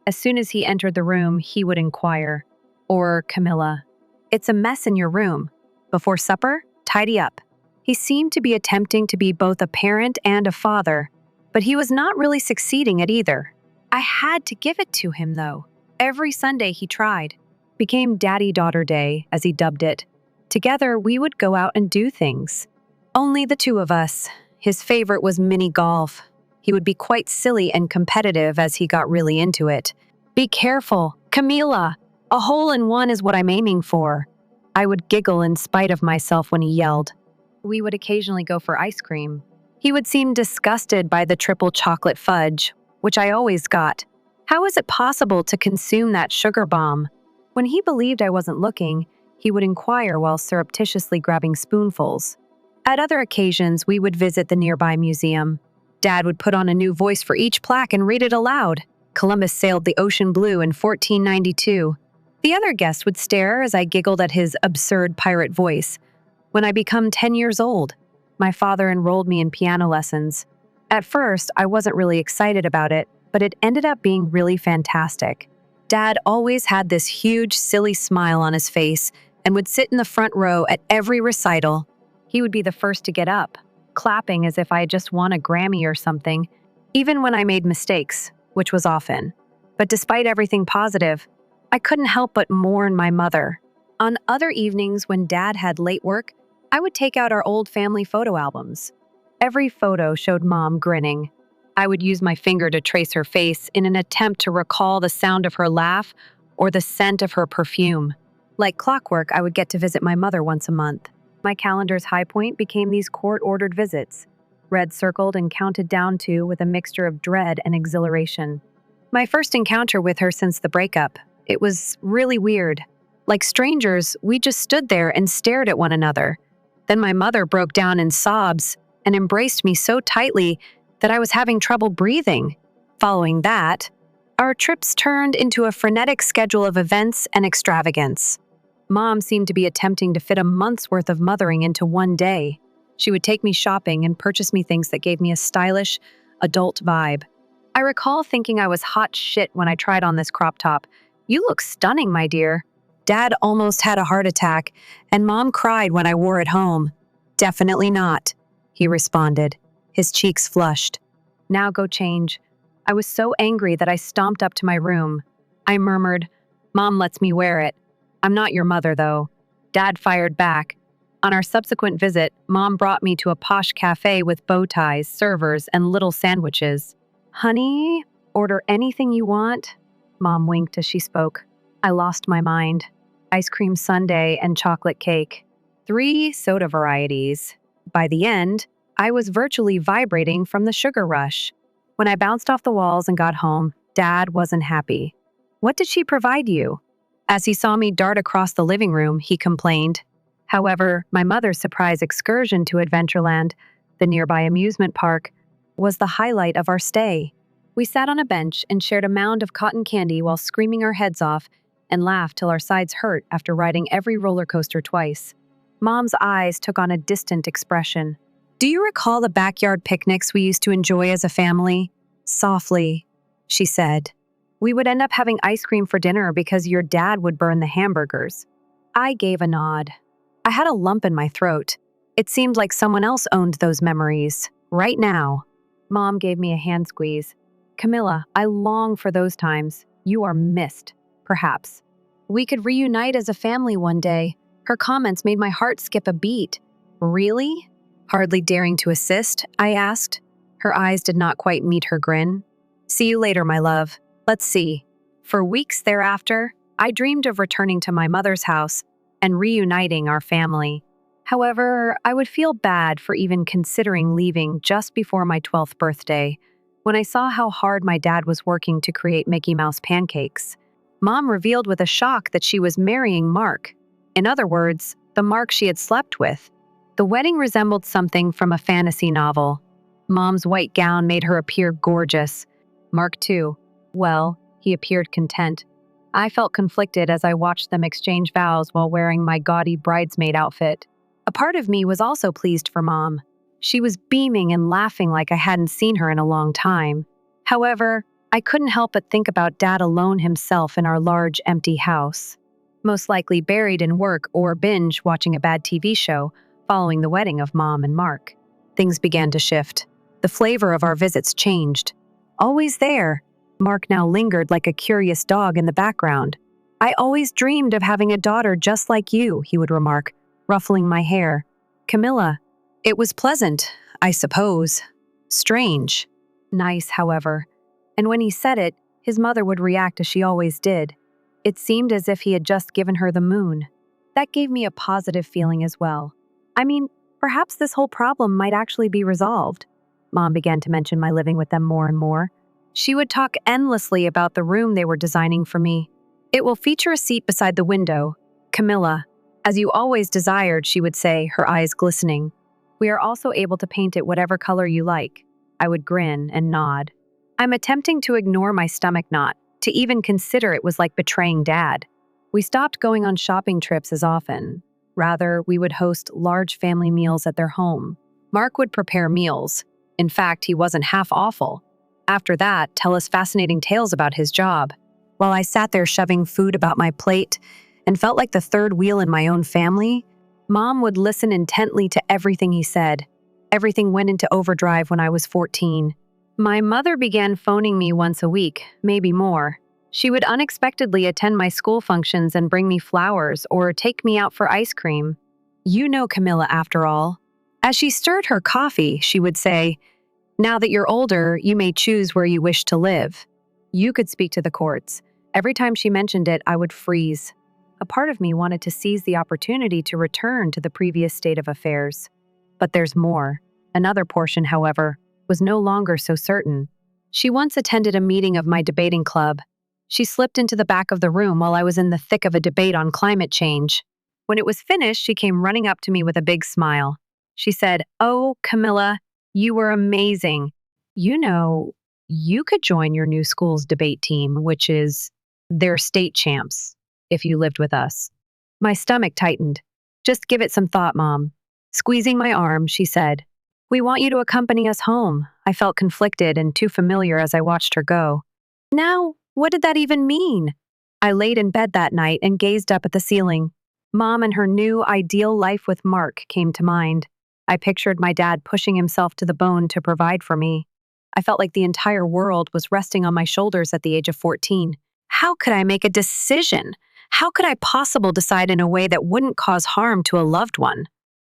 As soon as he entered the room, he would inquire. Or, "Camilla, it's a mess in your room. Before supper, tidy up." He seemed to be attempting to be both a parent and a father, but he was not really succeeding at either. I had to give it to him, though. Every Sunday he tried. Became Daddy-Daughter Day, as he dubbed it. Together, we would go out and do things. Only the two of us. His favorite was mini golf. He would be quite silly and competitive as he got really into it. "Be careful, Camila! A hole-in-one is what I'm aiming for." I would giggle in spite of myself when he yelled. We would occasionally go for ice cream. He would seem disgusted by the triple chocolate fudge, which I always got. How is it possible to consume that sugar bomb? When he believed I wasn't looking, he would inquire while surreptitiously grabbing spoonfuls. At other occasions, we would visit the nearby museum. Dad would put on a new voice for each plaque and read it aloud. Columbus sailed the ocean blue in 1492. The other guests would stare as I giggled at his absurd pirate voice. When I become 10 years old, My father enrolled me in piano lessons. At first, I wasn't really excited about it, but it ended up being really fantastic. Dad always had this huge, silly smile on his face and would sit in the front row at every recital. He would be the first to get up, clapping as if I had just won a Grammy or something, even when I made mistakes, which was often. But despite everything positive, I couldn't help but mourn my mother. On other evenings when Dad had late work, I would take out our old family photo albums. Every photo showed Mom grinning. I would use my finger to trace her face in an attempt to recall the sound of her laugh or the scent of her perfume. Like clockwork, I would get to visit my mother once a month. My calendar's high point became these court-ordered visits, red circled and counted down to with a mixture of dread and exhilaration. My first encounter with her since the breakup, it was really weird. Like strangers, we just stood there and stared at one another. Then my mother broke down in sobs and embraced me so tightly that I was having trouble breathing. Following that, our trips turned into a frenetic schedule of events and extravagance. Mom seemed to be attempting to fit a month's worth of mothering into one day. She would take me shopping and purchase me things that gave me a stylish, adult vibe. I recall thinking I was hot shit when I tried on this crop top. "You look stunning, my dear." Dad almost had a heart attack, and Mom cried when I wore it home. "Definitely not," he responded. His cheeks flushed. "Now go change." I was so angry that I stomped up to my room. I murmured, "Mom lets me wear it. I'm not your mother, though." Dad fired back. On our subsequent visit, Mom brought me to a posh cafe with bow ties, servers, and little sandwiches. "Honey, order anything you want." Mom winked as she spoke. I lost my mind. Ice cream sundae and chocolate cake. 3 soda varieties. By the end, I was virtually vibrating from the sugar rush. When I bounced off the walls and got home, Dad wasn't happy. "What did she provide you?" As he saw me dart across the living room, he complained. However, my mother's surprise excursion to Adventureland, the nearby amusement park, was the highlight of our stay. We sat on a bench and shared a mound of cotton candy while screaming our heads off and laughed till our sides hurt after riding every roller coaster twice. Mom's eyes took on a distant expression. "Do you recall the backyard picnics we used to enjoy as a family?" Softly, she said. "We would end up having ice cream for dinner because your dad would burn the hamburgers." I gave a nod. I had a lump in my throat. It seemed like someone else owned those memories, right now. Mom gave me a hand squeeze. "Camilla, I long for those times. You are missed, perhaps. We could reunite as a family one day." Her comments made my heart skip a beat. "Really?" Hardly daring to assist, I asked. Her eyes did not quite meet her grin. "See you later, my love. Let's see." For weeks thereafter, I dreamed of returning to my mother's house and reuniting our family. However, I would feel bad for even considering leaving just before my 12th birthday, when I saw how hard my dad was working to create Mickey Mouse pancakes. Mom revealed with a shock that she was marrying Mark. In other words, the Mark she had slept with. The wedding resembled something from a fantasy novel. Mom's white gown made her appear gorgeous. Mark, too. Well, he appeared content. I felt conflicted as I watched them exchange vows while wearing my gaudy bridesmaid outfit. A part of me was also pleased for Mom. She was beaming and laughing like I hadn't seen her in a long time. However, I couldn't help but think about Dad alone himself in our large, empty house. Most likely buried in work or binge watching a bad TV show following the wedding of Mom and Mark. Things began to shift. The flavor of our visits changed. Always there, Mark now lingered like a curious dog in the background. "I always dreamed of having a daughter just like you," he would remark, ruffling my hair. "Camilla, it was pleasant, I suppose. Strange. Nice, however." And when he said it, his mother would react as she always did. It seemed as if he had just given her the moon. That gave me a positive feeling as well. I mean, perhaps this whole problem might actually be resolved. Mom began to mention my living with them more and more. She would talk endlessly about the room they were designing for me. "It will feature a seat beside the window. Camilla, as you always desired," she would say, her eyes glistening. "We are also able to paint it whatever color you like." I would grin and nod. I'm attempting to ignore my stomach knot. To even consider it was like betraying Dad. We stopped going on shopping trips as often. Rather, we would host large family meals at their home. Mark would prepare meals. In fact, he wasn't half awful. After that, tell us fascinating tales about his job. While I sat there shoving food about my plate and felt like the third wheel in my own family, Mom would listen intently to everything he said. Everything went into overdrive when I was 14. My mother began phoning me once a week, maybe more. She would unexpectedly attend my school functions and bring me flowers or take me out for ice cream. You know Camilla, after all. As she stirred her coffee, she would say, "Now that you're older, you may choose where you wish to live." You could speak to the courts. Every time she mentioned it, I would freeze. A part of me wanted to seize the opportunity to return to the previous state of affairs. But there's more. Another portion, however, was no longer so certain. She once attended a meeting of my debating club. She slipped into the back of the room while I was in the thick of a debate on climate change. When it was finished, she came running up to me with a big smile. She said, "Oh, Camilla, you were amazing. You know, you could join your new school's debate team, which is their state champs, if you lived with us." My stomach tightened. "Just give it some thought, Mom." Squeezing my arm, she said, "We want you to accompany us home." I felt conflicted and too familiar as I watched her go. Now, what did that even mean? I laid in bed that night and gazed up at the ceiling. Mom and her new ideal life with Mark came to mind. I pictured my dad pushing himself to the bone to provide for me. I felt like the entire world was resting on my shoulders at the age of 14. How could I make a decision? How could I possibly decide in a way that wouldn't cause harm to a loved one?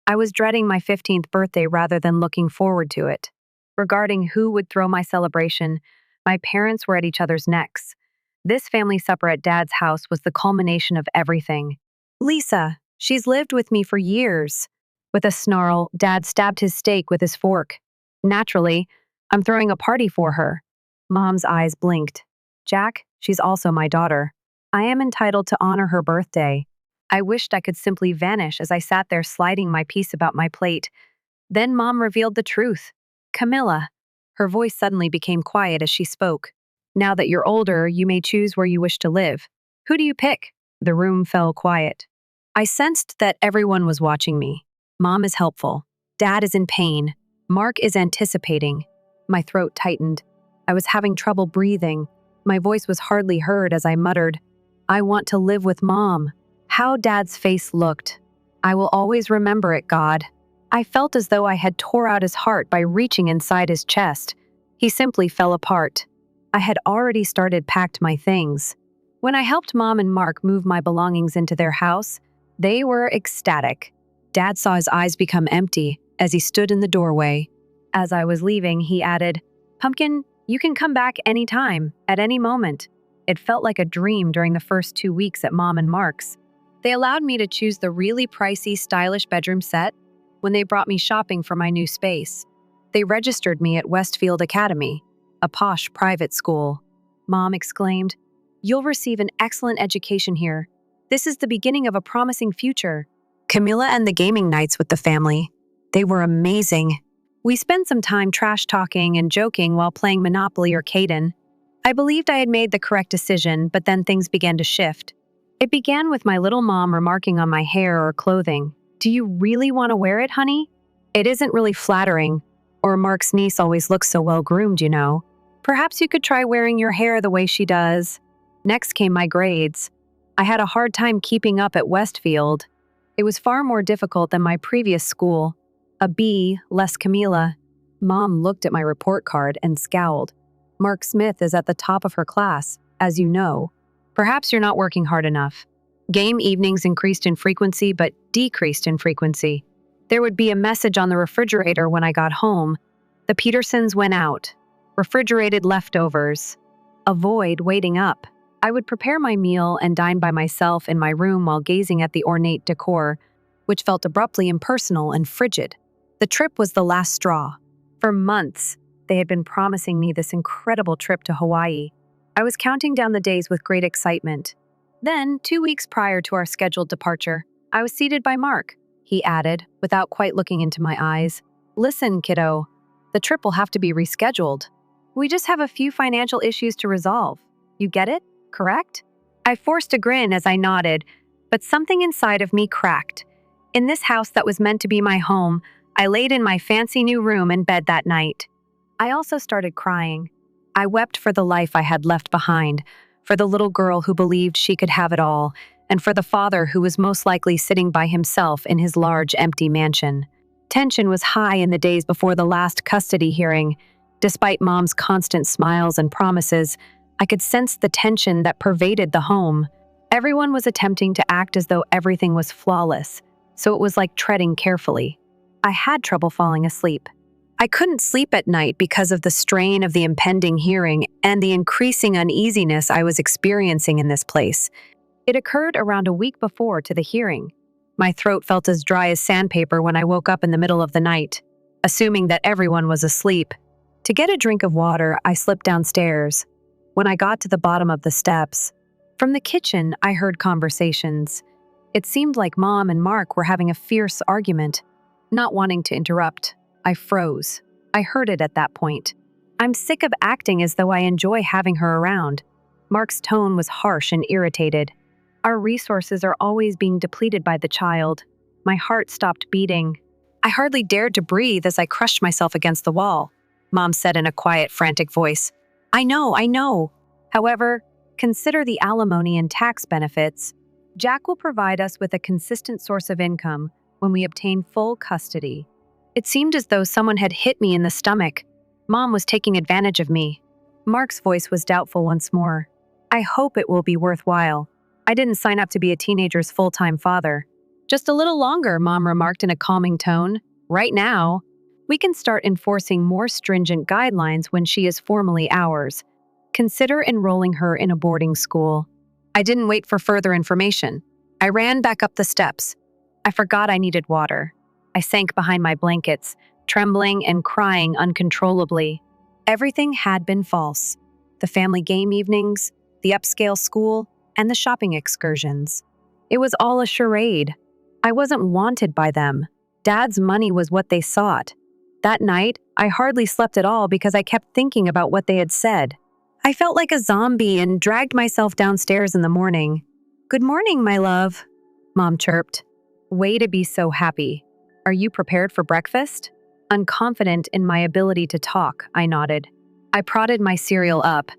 I was dreading my 15th birthday rather than looking forward to it. Regarding who would throw my celebration, my parents were at each other's necks. This family supper at Dad's house was the culmination of everything. "Lisa, she's lived with me for years." With a snarl, Dad stabbed his steak with his fork. "Naturally, I'm throwing a party for her." Mom's eyes blinked. "Jack, she's also my daughter. I am entitled to honor her birthday." I wished I could simply vanish as I sat there sliding my piece about my plate. Then Mom revealed the truth. "Camilla." Her voice suddenly became quiet as she spoke. "Now that you're older, you may choose where you wish to live. Who do you pick?" The room fell quiet. I sensed that everyone was watching me. Mom is helpful. Dad is in pain. Mark is anticipating. My throat tightened. I was having trouble breathing. My voice was hardly heard as I muttered, "I want to live with Mom." How Dad's face looked. I will always remember it, God. I felt as though I had tore out his heart by reaching inside his chest. He simply fell apart. I had already started packed my things. When I helped Mom and Mark move my belongings into their house, they were ecstatic. Dad saw his eyes become empty as he stood in the doorway. As I was leaving, he added, "Pumpkin, you can come back anytime, at any moment." It felt like a dream during the first 2 weeks at Mom and Mark's. They allowed me to choose the really pricey, stylish bedroom set when they brought me shopping for my new space. They registered me at Westfield Academy, a posh private school. Mom exclaimed, "You'll receive an excellent education here. This is the beginning of a promising future." Camilla and the gaming nights with the family. They were amazing. We spent some time trash-talking and joking while playing Monopoly or Candid. I believed I had made the correct decision, but then things began to shift. It began with my little mom remarking on my hair or clothing. "Do you really want to wear it, honey? It isn't really flattering. Or Mark's niece always looks so well-groomed, you know. Perhaps you could try wearing your hair the way she does." Next came my grades. I had a hard time keeping up at Westfield. It was far more difficult than my previous school. A B, less Camilla. Mom looked at my report card and scowled. "Mark Smith is at the top of her class, as you know. Perhaps you're not working hard enough." Game evenings increased in frequency but decreased in frequency. There would be a message on the refrigerator when I got home. "The Petersons went out. Refrigerated leftovers. Avoid waiting up." I would prepare my meal and dine by myself in my room while gazing at the ornate decor, which felt abruptly impersonal and frigid. The trip was the last straw. For months, they had been promising me this incredible trip to Hawaii. I was counting down the days with great excitement. Then, 2 weeks prior to our scheduled departure, I was seated by Mark. He added, without quite looking into my eyes, "Listen, kiddo, the trip will have to be rescheduled. We just have a few financial issues to resolve. You get it, correct?" I forced a grin as I nodded, but something inside of me cracked. In this house that was meant to be my home, I laid in my fancy new room in bed that night. I also started crying. I wept for the life I had left behind, for the little girl who believed she could have it all, and for the father who was most likely sitting by himself in his large, empty mansion. Tension was high in the days before the last custody hearing. Despite Mom's constant smiles and promises, I could sense the tension that pervaded the home. Everyone was attempting to act as though everything was flawless, so it was like treading carefully. I had trouble falling asleep. I couldn't sleep at night because of the strain of the impending hearing and the increasing uneasiness I was experiencing in this place. It occurred around a week before to the hearing. My throat felt as dry as sandpaper when I woke up in the middle of the night, assuming that everyone was asleep. To get a drink of water, I slipped downstairs. When I got to the bottom of the steps, from the kitchen, I heard conversations. It seemed like Mom and Mark were having a fierce argument. Not wanting to interrupt, I froze. I heard it at that point. I'm sick of acting as though I enjoy having her around. Mark's tone was harsh and irritated. Our resources are always being depleted by the child. My heart stopped beating. I hardly dared to breathe as I crushed myself against the wall. Mom said in a quiet, frantic voice, I know. However, consider the alimony and tax benefits. Jack will provide us with a consistent source of income when we obtain full custody. It seemed as though someone had hit me in the stomach. Mom was taking advantage of me. Mark's voice was doubtful once more. I hope it will be worthwhile. I didn't sign up to be a teenager's full-time father. Just a little longer, Mom remarked in a calming tone. Right now, we can start enforcing more stringent guidelines when she is formally ours. Consider enrolling her in a boarding school. I didn't wait for further information. I ran back up the steps. I forgot I needed water. I sank behind my blankets, trembling and crying uncontrollably. Everything had been false. The family game evenings, the upscale school, and the shopping excursions. It was all a charade. I wasn't wanted by them. Dad's money was what they sought. That night, I hardly slept at all because I kept thinking about what they had said. I felt like a zombie and dragged myself downstairs in the morning. Good morning, my love, Mom chirped. Way to be so happy. Are you prepared for breakfast? Unconfident in my ability to talk, I nodded. I prodded my cereal up.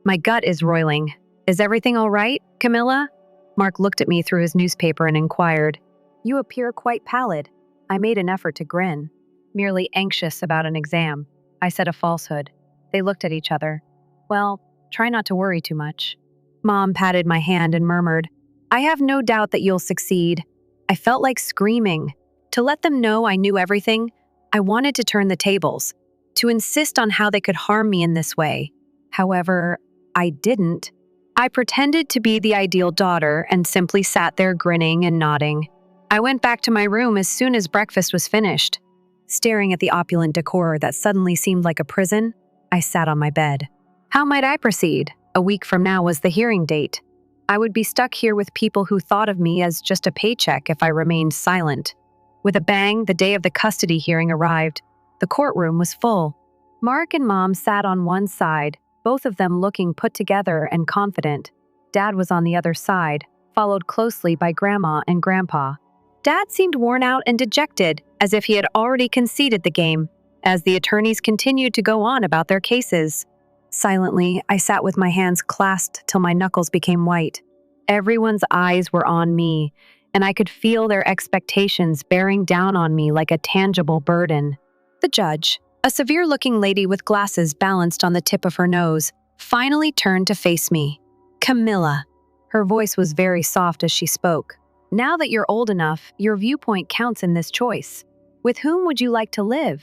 My gut is roiling. Is everything all right, Camilla? Mark looked at me through his newspaper and inquired. You appear quite pallid. I made an effort to grin. Merely anxious about an exam. I said a falsehood. They looked at each other. Well, try not to worry too much. Mom patted my hand and murmured, I have no doubt that you'll succeed. I felt like screaming. To let them know I knew everything, I wanted to turn the tables, to insist on how they could harm me in this way. However, I didn't. I pretended to be the ideal daughter and simply sat there grinning and nodding. I went back to my room as soon as breakfast was finished. Staring at the opulent decor that suddenly seemed like a prison, I sat on my bed. How might I proceed? A week from now was the hearing date. I would be stuck here with people who thought of me as just a paycheck if I remained silent. With a bang, the day of the custody hearing arrived. The courtroom was full. Mark and Mom sat on one side, both of them looking put together and confident. Dad was on the other side, followed closely by Grandma and Grandpa. Dad seemed worn out and dejected, as if he had already conceded the game, as the attorneys continued to go on about their cases. Silently, I sat with my hands clasped till my knuckles became white. Everyone's eyes were on me, and I could feel their expectations bearing down on me like a tangible burden. The judge, a severe-looking lady with glasses balanced on the tip of her nose, finally turned to face me. Camilla. Her voice was very soft as she spoke. Now that you're old enough, your viewpoint counts in this choice. With whom would you like to live?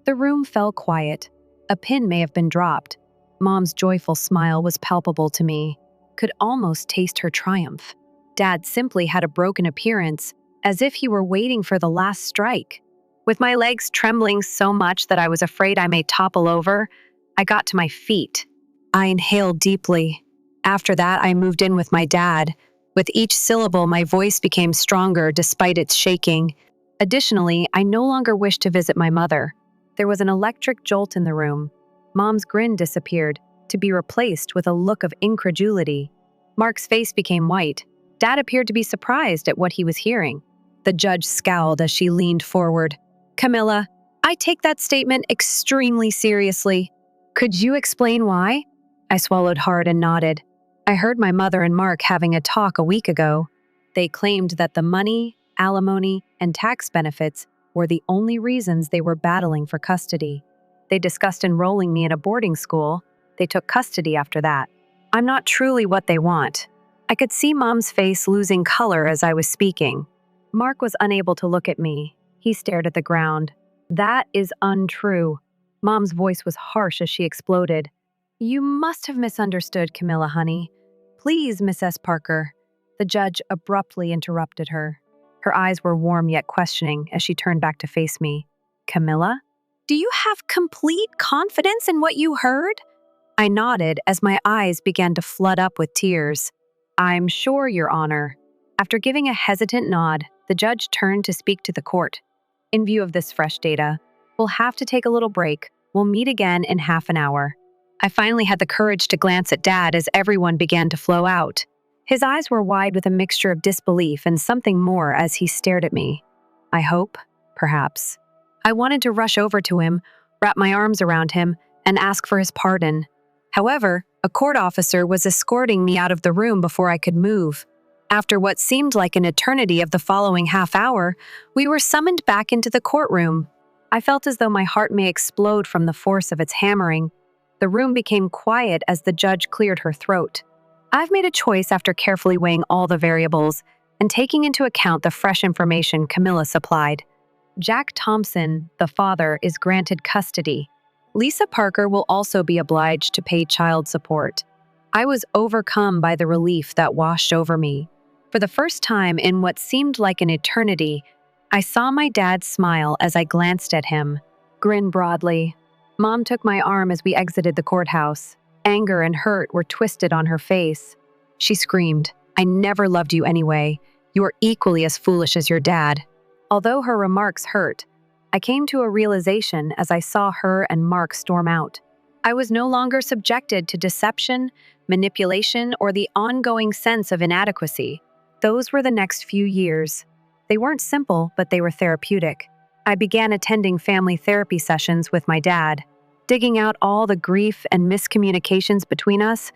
The room fell quiet. A pin may have been dropped. Mom's joyful smile was palpable to me. Could almost taste her triumph. Dad simply had a broken appearance, as if he were waiting for the last strike. With my legs trembling so much that I was afraid I may topple over, I got to my feet. I inhaled deeply. After that, I moved in with my dad. With each syllable, my voice became stronger despite its shaking. Additionally, I no longer wished to visit my mother. There was an electric jolt in the room. Mom's grin disappeared, to be replaced with a look of incredulity. Mark's face became white. Dad appeared to be surprised at what he was hearing. The judge scowled as she leaned forward. Camilla, I take that statement extremely seriously. Could you explain why? I swallowed hard and nodded. I heard my mother and Mark having a talk a week ago. They claimed that the money, alimony, and tax benefits were the only reasons they were battling for custody. They discussed enrolling me in a boarding school. They took custody after that. I'm not truly what they want. I could see Mom's face losing color as I was speaking. Mark was unable to look at me. He stared at the ground. That is untrue. Mom's voice was harsh as she exploded. You must have misunderstood, Camilla, honey. Please, Miss S. Parker. The judge abruptly interrupted her. Her eyes were warm yet questioning as she turned back to face me. Camilla? Do you have complete confidence in what you heard? I nodded as my eyes began to flood up with tears. I'm sure, Your Honor. After giving a hesitant nod, the judge turned to speak to the court. In view of this fresh data, we'll have to take a little break. We'll meet again in half an hour. I finally had the courage to glance at Dad as everyone began to flow out. His eyes were wide with a mixture of disbelief and something more as he stared at me. I hope, perhaps. I wanted to rush over to him, wrap my arms around him, and ask for his pardon. However, a court officer was escorting me out of the room before I could move. After what seemed like an eternity of the following half hour, we were summoned back into the courtroom. I felt as though my heart may explode from the force of its hammering. The room became quiet as the judge cleared her throat. I've made a choice after carefully weighing all the variables and taking into account the fresh information Camilla supplied. Jack Thompson, the father, is granted custody. Lisa Parker will also be obliged to pay child support. I was overcome by the relief that washed over me. For the first time in what seemed like an eternity, I saw my dad smile as I glanced at him, grin broadly. Mom took my arm as we exited the courthouse. Anger and hurt were twisted on her face. She screamed, I never loved you anyway. You are equally as foolish as your dad. Although her remarks hurt, I came to a realization as I saw her and Mark storm out. I was no longer subjected to deception, manipulation, or the ongoing sense of inadequacy. Those were the next few years. They weren't simple, but they were therapeutic. I began attending family therapy sessions with my dad. Digging out all the grief and miscommunications between us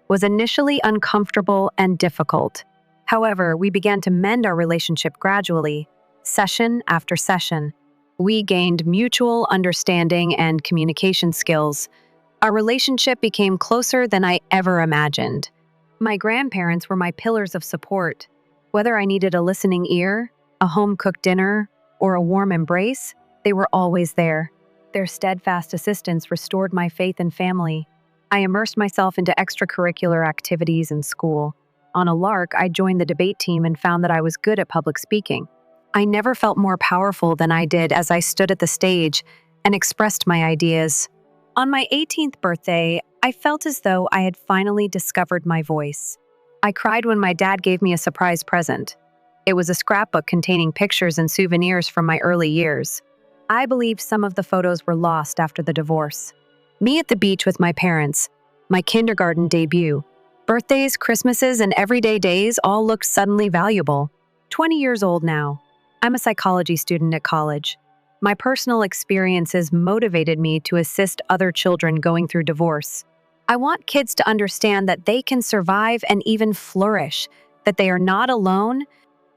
was initially uncomfortable and difficult. However, we began to mend our relationship gradually, session after session. We gained mutual understanding and communication skills. Our relationship became closer than I ever imagined. My grandparents were my pillars of support. Whether I needed a listening ear, a home-cooked dinner, or a warm embrace, they were always there. Their steadfast assistance restored my faith in family. I immersed myself into extracurricular activities in school. On a lark, I joined the debate team and found that I was good at public speaking. I never felt more powerful than I did as I stood at the stage and expressed my ideas. On my 18th birthday, I felt as though I had finally discovered my voice. I cried when my dad gave me a surprise present. It was a scrapbook containing pictures and souvenirs from my early years. I believe some of the photos were lost after the divorce. Me at the beach with my parents, my kindergarten debut, birthdays, Christmases, and everyday days all looked suddenly valuable. 20 years old now. I'm a psychology student at college. My personal experiences motivated me to assist other children going through divorce. I want kids to understand that they can survive and even flourish, that they are not alone,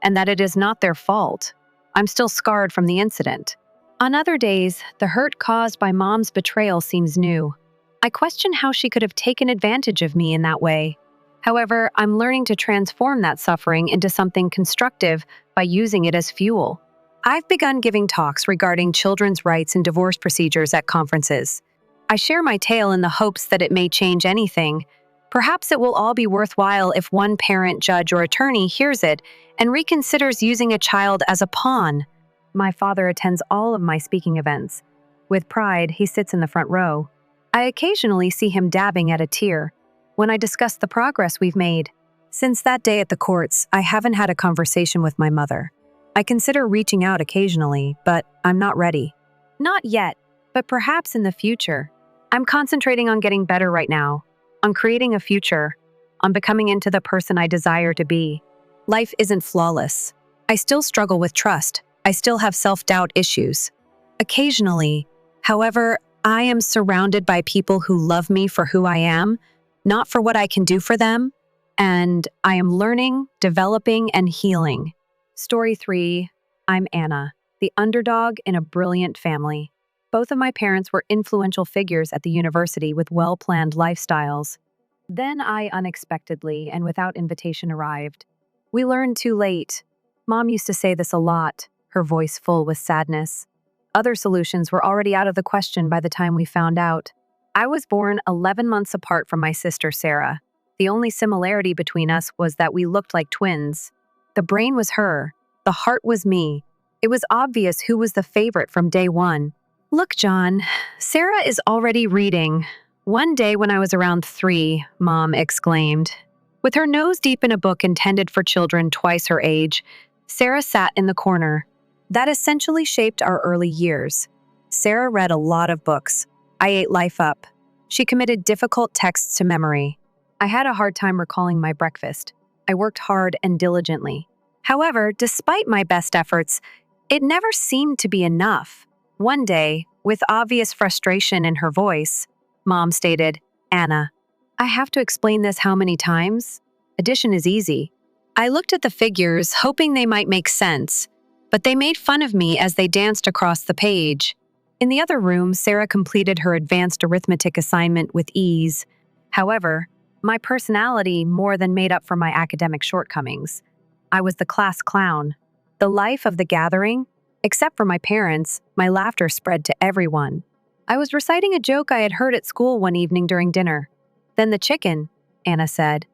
and that it is not their fault. I'm still scarred from the incident. On other days, the hurt caused by Mom's betrayal seems new. I question how she could have taken advantage of me in that way. However, I'm learning to transform that suffering into something constructive by using it as fuel. I've begun giving talks regarding children's rights and divorce procedures at conferences. I share my tale in the hopes that it may change anything. Perhaps it will all be worthwhile if one parent, judge, or attorney hears it and reconsiders using a child as a pawn. My father attends all of my speaking events. With pride, he sits in the front row. I occasionally see him dabbing at a tear when I discuss the progress we've made. Since that day at the courts, I haven't had a conversation with my mother. I consider reaching out occasionally, but I'm not ready. Not yet, but perhaps in the future. I'm concentrating on getting better right now, on creating a future, on becoming into the person I desire to be. Life isn't flawless. I still struggle with trust. I still have self-doubt issues. Occasionally. However, I am surrounded by people who love me for who I am, not for what I can do for them, and I am learning, developing, and healing. Story 3. I'm Anna, the underdog in a brilliant family. Both of my parents were influential figures at the university with well-planned lifestyles. Then I unexpectedly and without invitation arrived. We learned too late. Mom used to say this a lot, her voice full with sadness. Other solutions were already out of the question by the time we found out. I was born 11 months apart from my sister Sarah. The only similarity between us was that we looked like twins. The brain was her. The heart was me. It was obvious who was the favorite from day one. Look, John, Sarah is already reading. One day when I was around 3, Mom exclaimed. With her nose deep in a book intended for children twice her age, Sarah sat in the corner. That essentially shaped our early years. Sarah read a lot of books. I ate life up. She committed difficult texts to memory. I had a hard time recalling my breakfast. I worked hard and diligently. However, despite my best efforts, it never seemed to be enough. One day, with obvious frustration in her voice, Mom stated, "Anna, I have to explain this how many times? Addition is easy." I looked at the figures, hoping they might make sense, but they made fun of me as they danced across the page. In the other room, Sarah completed her advanced arithmetic assignment with ease. However, my personality more than made up for my academic shortcomings. I was the class clown, the life of the gathering. Except for my parents, my laughter spread to everyone. I was reciting a joke I had heard at school one evening during dinner. "Then the chicken," Anna said.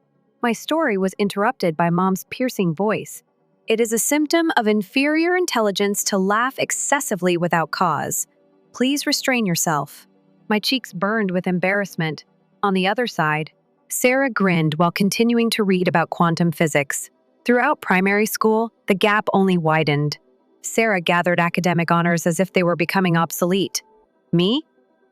My story was interrupted by Mom's piercing voice. "It is a symptom of inferior intelligence to laugh excessively without cause. Please restrain yourself." My cheeks burned with embarrassment. On the other side, Sarah grinned while continuing to read about quantum physics. Throughout primary school, the gap only widened. Sarah gathered academic honors as if they were becoming obsolete. Me?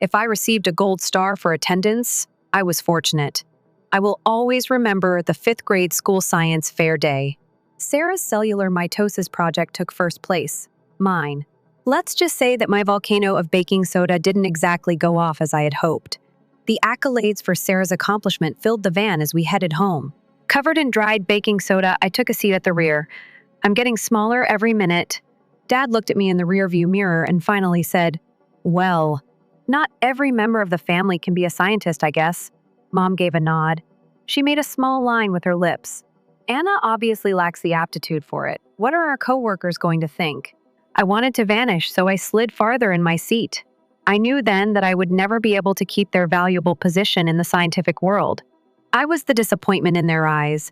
If I received a gold star for attendance, I was fortunate. I will always remember the 5th grade school science fair day. Sarah's cellular mitosis project took first place. Mine. Let's just say that my volcano of baking soda didn't exactly go off as I had hoped. The accolades for Sarah's accomplishment filled the van as we headed home. Covered in dried baking soda, I took a seat at the rear. I'm getting smaller every minute. Dad looked at me in the rearview mirror and finally said, "Well, not every member of the family can be a scientist, I guess." Mom gave a nod. She made a small line with her lips. "Anna obviously lacks the aptitude for it. What are our coworkers going to think?" I wanted to vanish, so I slid farther in my seat. I knew then that I would never be able to keep their valuable position in the scientific world. I was the disappointment in their eyes,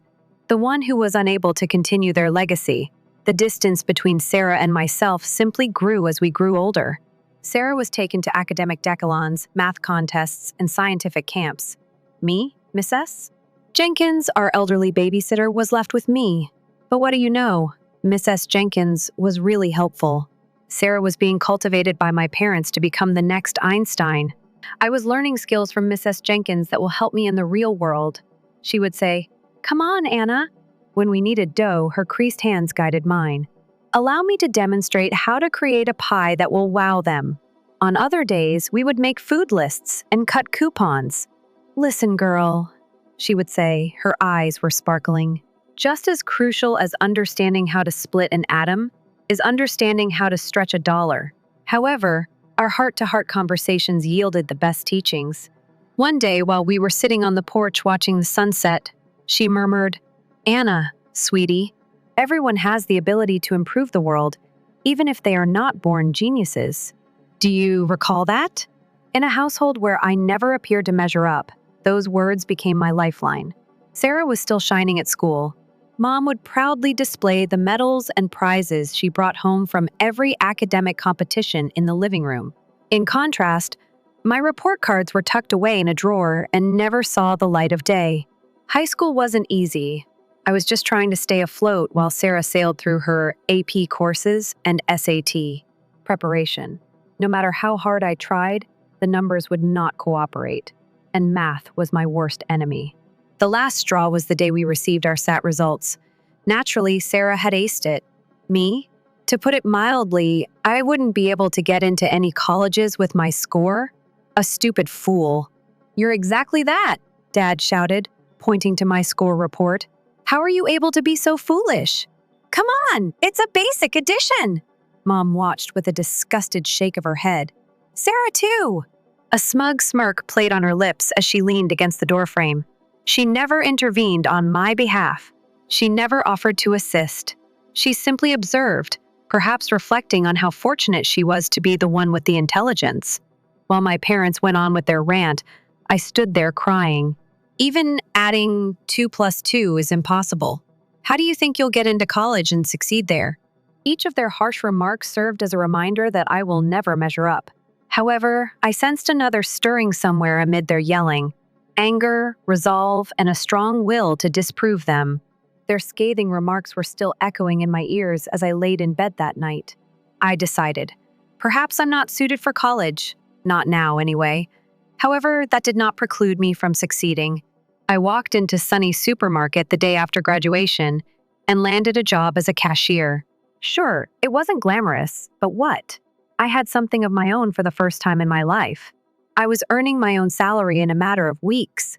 the one who was unable to continue their legacy. The distance between Sarah and myself simply grew as we grew older. Sarah was taken to academic decathlons, math contests, and scientific camps. Me, Miss S? Jenkins, our elderly babysitter, was left with me. But what do you know? Miss S. Jenkins was really helpful. Sarah was being cultivated by my parents to become the next Einstein. I was learning skills from Miss S. Jenkins that will help me in the real world. She would say, "Come on, Anna." When we needed dough, her creased hands guided mine. "Allow me to demonstrate how to create a pie that will wow them." On other days, we would make food lists and cut coupons. "Listen, girl," she would say, her eyes were sparkling. Just as crucial as understanding how to split an atom is understanding how to stretch a dollar. However, our heart-to-heart conversations yielded the best teachings. One day, while we were sitting on the porch watching the sunset, she murmured, "Anna, sweetie, everyone has the ability to improve the world, even if they are not born geniuses. Do you recall that?" In a household where I never appeared to measure up, those words became my lifeline. Sarah was still shining at school. Mom would proudly display the medals and prizes she brought home from every academic competition in the living room. In contrast, my report cards were tucked away in a drawer and never saw the light of day. High school wasn't easy. I was just trying to stay afloat while Sarah sailed through her AP courses and SAT preparation. No matter how hard I tried, the numbers would not cooperate, and math was my worst enemy. The last straw was the day we received our SAT results. Naturally, Sarah had aced it. Me? To put it mildly, I wouldn't be able to get into any colleges with my score. A stupid fool. You're exactly that, Dad shouted, pointing to my score report. How are you able to be so foolish? Come on, it's a basic addition. Mom watched with a disgusted shake of her head. Sarah, too. A smug smirk played on her lips as she leaned against the doorframe. She never intervened on my behalf. She never offered to assist. She simply observed, perhaps reflecting on how fortunate she was to be the one with the intelligence. While my parents went on with their rant, I stood there crying. Even adding 2 plus 2 is impossible. How do you think you'll get into college and succeed there? Each of their harsh remarks served as a reminder that I will never measure up. However, I sensed another stirring somewhere amid their yelling. Anger, resolve, and a strong will to disprove them. Their scathing remarks were still echoing in my ears as I laid in bed that night. I decided, perhaps I'm not suited for college. Not now, anyway. However, that did not preclude me from succeeding. I walked into Sunny's supermarket the day after graduation and landed a job as a cashier. Sure, it wasn't glamorous, but what? I had something of my own for the first time in my life. I was earning my own salary in a matter of weeks.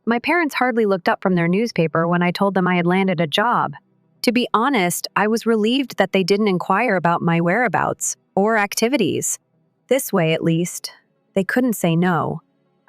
My parents hardly looked up from their newspaper when I told them I had landed a job. To be honest, I was relieved that they didn't inquire about my whereabouts or activities. This way, at least, they couldn't say no.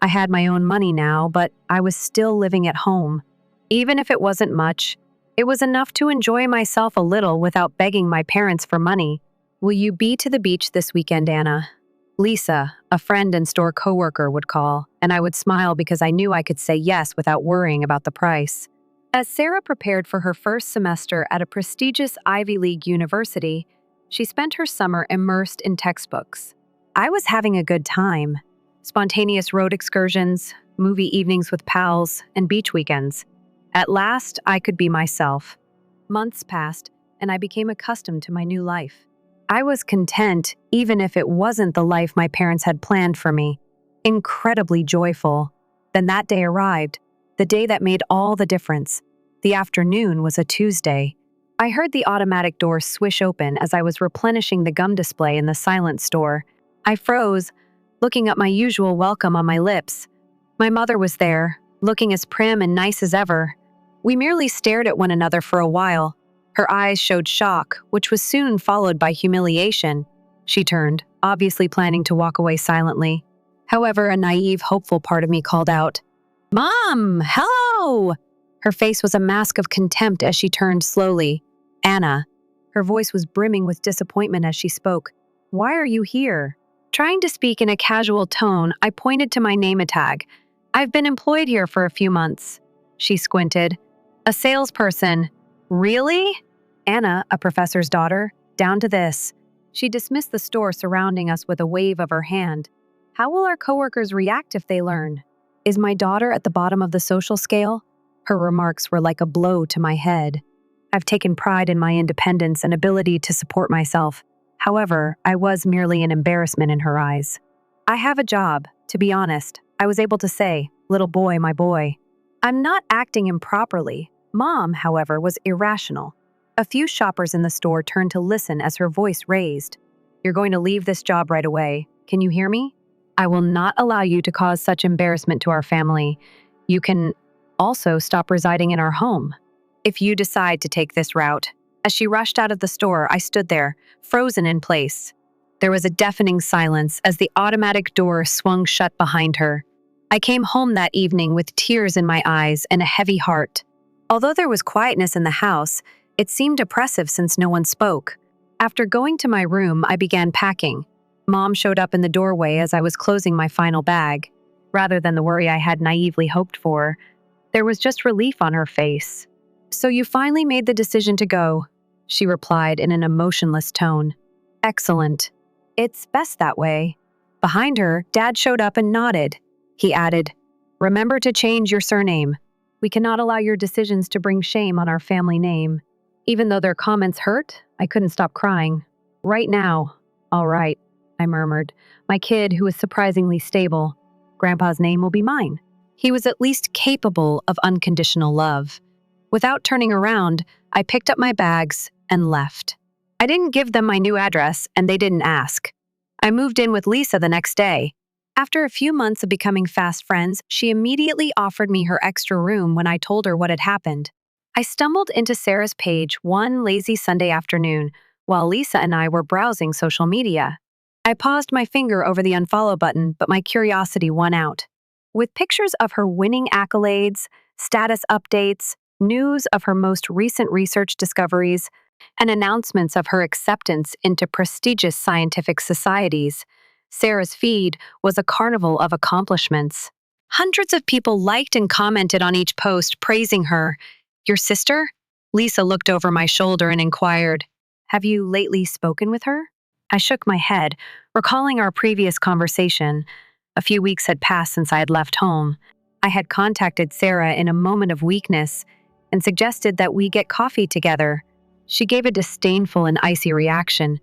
I had my own money now, but I was still living at home. Even if it wasn't much, it was enough to enjoy myself a little without begging my parents for money. Will you be to the beach this weekend, Anna? Lisa, a friend and store coworker, would call, and I would smile because I knew I could say yes without worrying about the price. As Sarah prepared for her first semester at a prestigious Ivy League university, she spent her summer immersed in textbooks. I was having a good time. Spontaneous road excursions, movie evenings with pals, and beach weekends. At last, I could be myself. Months passed, and I became accustomed to my new life. I was content, even if it wasn't the life my parents had planned for me. Incredibly joyful. Then that day arrived, the day that made all the difference. The afternoon was a Tuesday. I heard the automatic door swish open as I was replenishing the gum display in the silent store. I froze, looking up my usual welcome on my lips. My mother was there, looking as prim and nice as ever. We merely stared at one another for a while. Her eyes showed shock, which was soon followed by humiliation. She turned, obviously planning to walk away silently. However, a naive, hopeful part of me called out, "Mom, hello!" Her face was a mask of contempt as she turned slowly. "Anna." Her voice was brimming with disappointment as she spoke. "Why are you here?" Trying to speak in a casual tone, I pointed to my name tag. "I've been employed here for a few months." She squinted. "A salesperson." "Really?" Anna, a professor's daughter, down to this. She dismissed the store surrounding us with a wave of her hand. "How will our coworkers react if they learn? Is my daughter at the bottom of the social scale?" Her remarks were like a blow to my head. I've taken pride in my independence and ability to support myself. However, I was merely an embarrassment in her eyes. "I have a job, to be honest," I was able to say, "Little boy, my boy." I'm not acting improperly. Mom, however, was irrational. A few shoppers in the store turned to listen as her voice raised. "You're going to leave this job right away. Can you hear me? I will not allow you to cause such embarrassment to our family. You can also stop residing in our home if you decide to take this route." As she rushed out of the store, I stood there, frozen in place. There was a deafening silence as the automatic door swung shut behind her. I came home that evening with tears in my eyes and a heavy heart. Although there was quietness in the house, it seemed oppressive since no one spoke. After going to my room, I began packing. Mom showed up in the doorway as I was closing my final bag. Rather than the worry I had naively hoped for, there was just relief on her face. "So you finally made the decision to go," she replied in an emotionless tone. "Excellent. It's best that way." Behind her, Dad showed up and nodded. He added, "Remember to change your surname. We cannot allow your decisions to bring shame on our family name." Even though their comments hurt, I couldn't stop crying. "Right now." "All right," I murmured. "My kid, who is surprisingly stable. Grandpa's name will be mine." He was at least capable of unconditional love. Without turning around, I picked up my bags and left. I didn't give them my new address, and they didn't ask. I moved in with Lisa the next day. After a few months of becoming fast friends, she immediately offered me her extra room when I told her what had happened. I stumbled into Sarah's page one lazy Sunday afternoon while Lisa and I were browsing social media. I paused my finger over the unfollow button, but my curiosity won out. With pictures of her winning accolades, status updates, news of her most recent research discoveries, and announcements of her acceptance into prestigious scientific societies, Sarah's feed was a carnival of accomplishments. Hundreds of people liked and commented on each post, praising her. "Your sister?" Lisa looked over my shoulder and inquired, "Have you lately spoken with her?" I shook my head, recalling our previous conversation. A few weeks had passed since I had left home. I had contacted Sarah in a moment of weakness and suggested that we get coffee together. She gave a disdainful and icy reaction.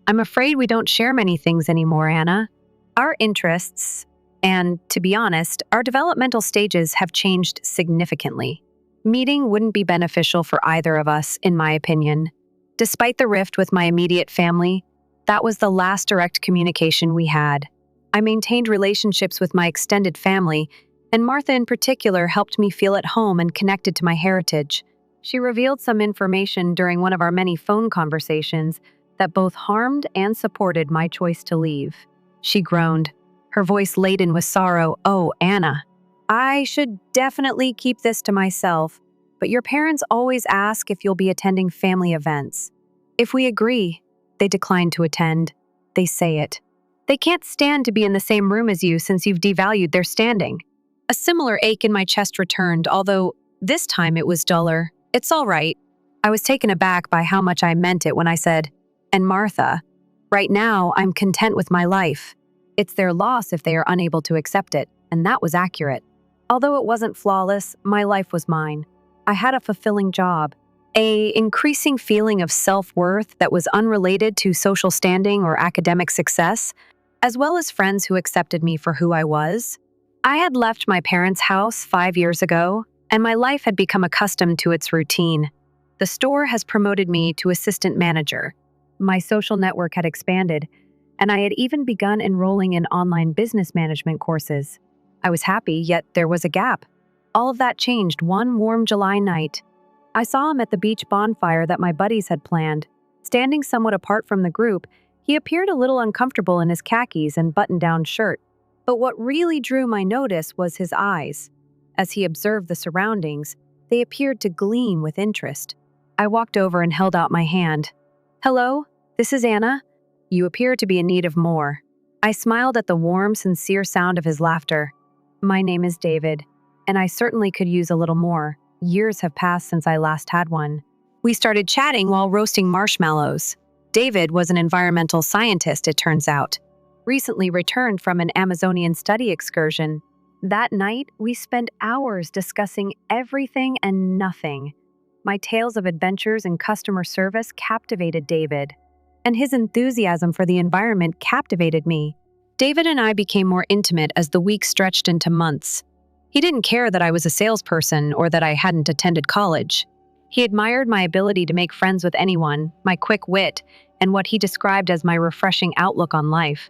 "I'm afraid we don't share many things anymore, Anna. Our interests, and to be honest, our developmental stages have changed significantly. Meeting wouldn't be beneficial for either of us, in my opinion. Despite the rift with my immediate family, that was the last direct communication we had. I maintained relationships with my extended family, and Martha in particular helped me feel at home and connected to my heritage. She revealed some information during one of our many phone conversations that both harmed and supported my choice to leave." She groaned, her voice laden with sorrow. "Oh, Anna, I should definitely keep this to myself, but your parents always ask if you'll be attending family events. If we agree, they decline to attend. They say it. They can't stand to be in the same room as you since you've devalued their standing." A similar ache in my chest returned, although this time it was duller. "It's all right." I was taken aback by how much I meant it when I said, "And Martha, right now I'm content with my life. It's their loss if they are unable to accept it," and that was accurate. Although it wasn't flawless, my life was mine. I had a fulfilling job, an increasing feeling of self-worth that was unrelated to social standing or academic success, as well as friends who accepted me for who I was. I had left my parents' house 5 years ago, and my life had become accustomed to its routine. The store has promoted me to assistant manager. My social network had expanded, and I had even begun enrolling in online business management courses. I was happy, yet there was a gap. All of that changed one warm July night. I saw him at the beach bonfire that my buddies had planned. Standing somewhat apart from the group, he appeared a little uncomfortable in his khakis and button-down shirt. But what really drew my notice was his eyes. As he observed the surroundings, they appeared to gleam with interest. I walked over and held out my hand. "Hello, this is Anna. You appear to be in need of more." I smiled at the warm, sincere sound of his laughter. "My name is David, and I certainly could use a little more. Years have passed since I last had one." We started chatting while roasting marshmallows. David was an environmental scientist, it turns out, recently returned from an Amazonian study excursion. That night, we spent hours discussing everything and nothing. My tales of adventures and customer service captivated David, and his enthusiasm for the environment captivated me. David and I became more intimate as the weeks stretched into months. He didn't care that I was a salesperson or that I hadn't attended college. He admired my ability to make friends with anyone, my quick wit, and what he described as my refreshing outlook on life.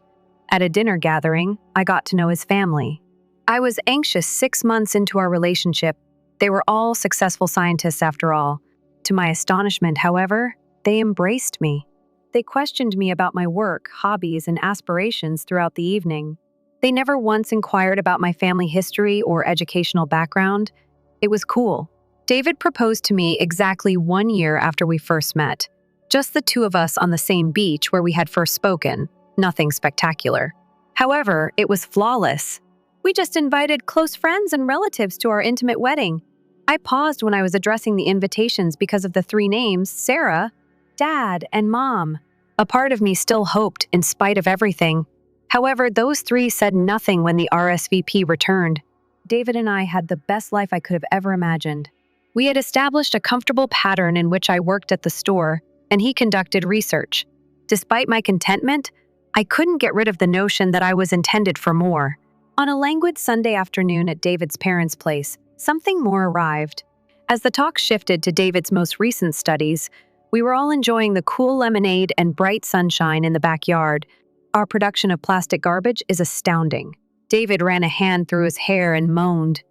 At a dinner gathering, I got to know his family. I was anxious 6 months into our relationship. They were all successful scientists after all. To my astonishment, however, they embraced me. They questioned me about my work, hobbies, and aspirations throughout the evening. They never once inquired about my family history or educational background. It was cool. David proposed to me exactly 1 year after we first met. Just the two of us on the same beach where we had first spoken. Nothing spectacular. However, it was flawless. We just invited close friends and relatives to our intimate wedding. I paused when I was addressing the invitations because of the 3 names, Sarah, Dad, and Mom. A part of me still hoped, in spite of everything. However, those 3 said nothing when the RSVP returned. David and I had the best life I could have ever imagined. We had established a comfortable pattern in which I worked at the store, and he conducted research. Despite my contentment, I couldn't get rid of the notion that I was intended for more. On a languid Sunday afternoon at David's parents' place, something more arrived. As the talk shifted to David's most recent studies, We were all enjoying the cool lemonade and bright sunshine in the backyard. Our production of plastic garbage is astounding. David ran a hand through his hair and moaned.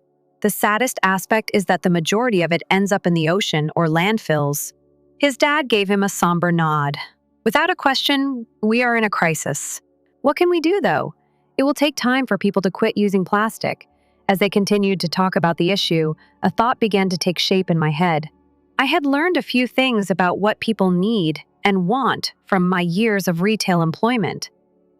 The saddest aspect is that the majority of it ends up in the ocean or landfills. His dad gave him a somber nod. Without a question, we are in a crisis. What can we do, though? It will take time for people to quit using plastic. As they continued to talk about the issue, a thought began to take shape in my head. I had learned a few things about what people need and want from my years of retail employment.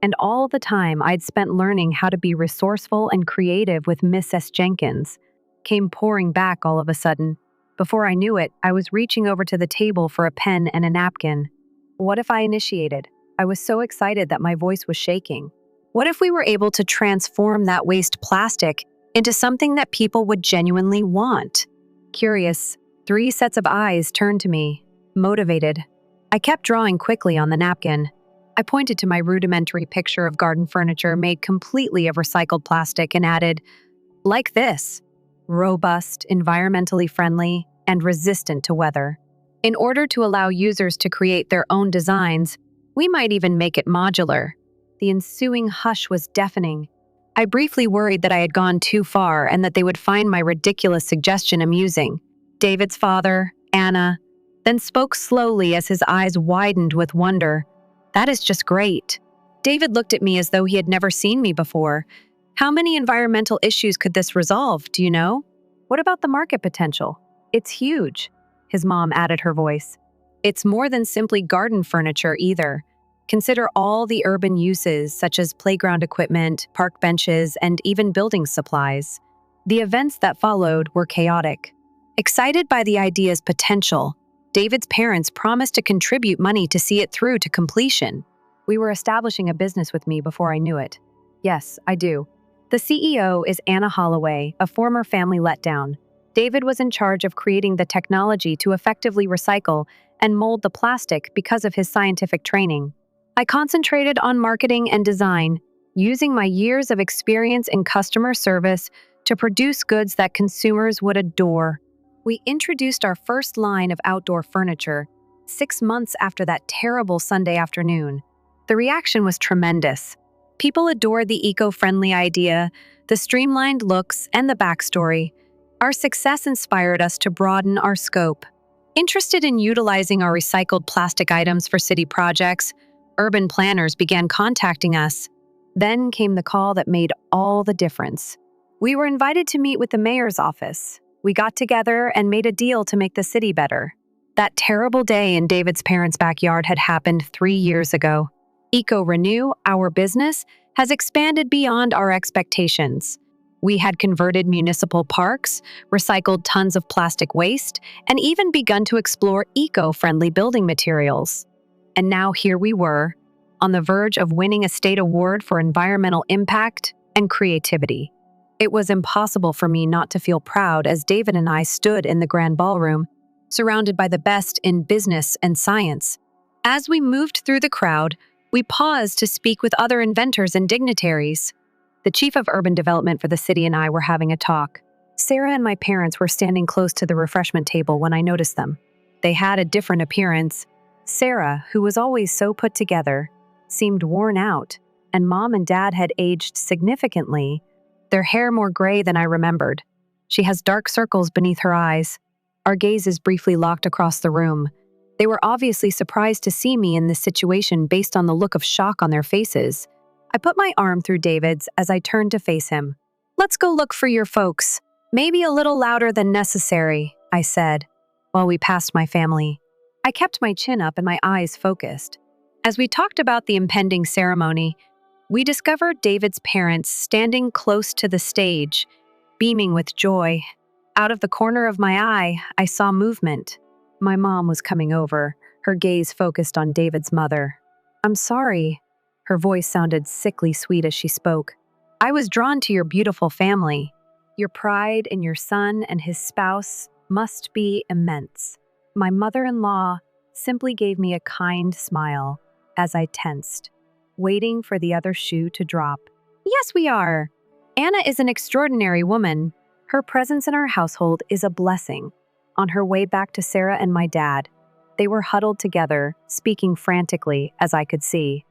And all the time I'd spent learning how to be resourceful and creative with Miss S. Jenkins came pouring back all of a sudden. Before I knew it, I was reaching over to the table for a pen and a napkin. What if I initiated? I was so excited that my voice was shaking. What if we were able to transform that waste plastic into something that people would genuinely want? Curious, 3 sets of eyes turned to me, motivated. I kept drawing quickly on the napkin. I pointed to my rudimentary picture of garden furniture made completely of recycled plastic and added, like this, robust, environmentally friendly, and resistant to weather. In order to allow users to create their own designs, we might even make it modular. The ensuing hush was deafening. I briefly worried that I had gone too far and that they would find my ridiculous suggestion amusing. David's father, Anna, then spoke slowly as his eyes widened with wonder. That is just great. David looked at me as though he had never seen me before. How many environmental issues could this resolve, do you know? What about the market potential? It's huge, his mom added her voice. It's more than simply garden furniture either. Consider all the urban uses such as playground equipment, park benches, and even building supplies. The events that followed were chaotic. Excited by the idea's potential, David's parents promised to contribute money to see it through to completion. We were establishing a business with me before I knew it. Yes, I do. The CEO is Anna Holloway, a former family letdown. David was in charge of creating the technology to effectively recycle and mold the plastic because of his scientific training. I concentrated on marketing and design, using my years of experience in customer service to produce goods that consumers would adore. We introduced our first line of outdoor furniture 6 months after that terrible Sunday afternoon. The reaction was tremendous. People adored the eco-friendly idea, the streamlined looks, and the backstory. Our success inspired us to broaden our scope. Interested in utilizing our recycled plastic items for city projects, urban planners began contacting us. Then came the call that made all the difference. We were invited to meet with the mayor's office. We got together and made a deal to make the city better. That terrible day in David's parents' backyard had happened 3 years ago. Eco-Renew, our business, has expanded beyond our expectations. We had converted municipal parks, recycled tons of plastic waste, and even begun to explore eco-friendly building materials. And now here we were, on the verge of winning a state award for environmental impact and creativity. It was impossible for me not to feel proud as David and I stood in the grand ballroom, surrounded by the best in business and science. As we moved through the crowd, we paused to speak with other inventors and dignitaries. The chief of urban development for the city and I were having a talk. Sarah and my parents were standing close to the refreshment table when I noticed them. They had a different appearance. Sarah, who was always so put together, seemed worn out, and Mom and Dad had aged significantly, their hair more gray than I remembered. She has dark circles beneath her eyes. Our gazes briefly locked across the room. They were obviously surprised to see me in this situation based on the look of shock on their faces. I put my arm through David's as I turned to face him. "Let's go look for your folks. Maybe a little louder than necessary," I said, while we passed my family. I kept my chin up and my eyes focused. As we talked about the impending ceremony, we discovered David's parents standing close to the stage, beaming with joy. Out of the corner of my eye, I saw movement. My mom was coming over, her gaze focused on David's mother. "I'm sorry." Her voice sounded sickly sweet as she spoke. "I was drawn to your beautiful family. Your pride in your son and his spouse must be immense." My mother-in-law simply gave me a kind smile as I tensed, waiting for the other shoe to drop. "Yes, we are. Anna is an extraordinary woman. Her presence in our household is a blessing." On her way back to Sarah and my dad, They were huddled together, speaking frantically, as I could see.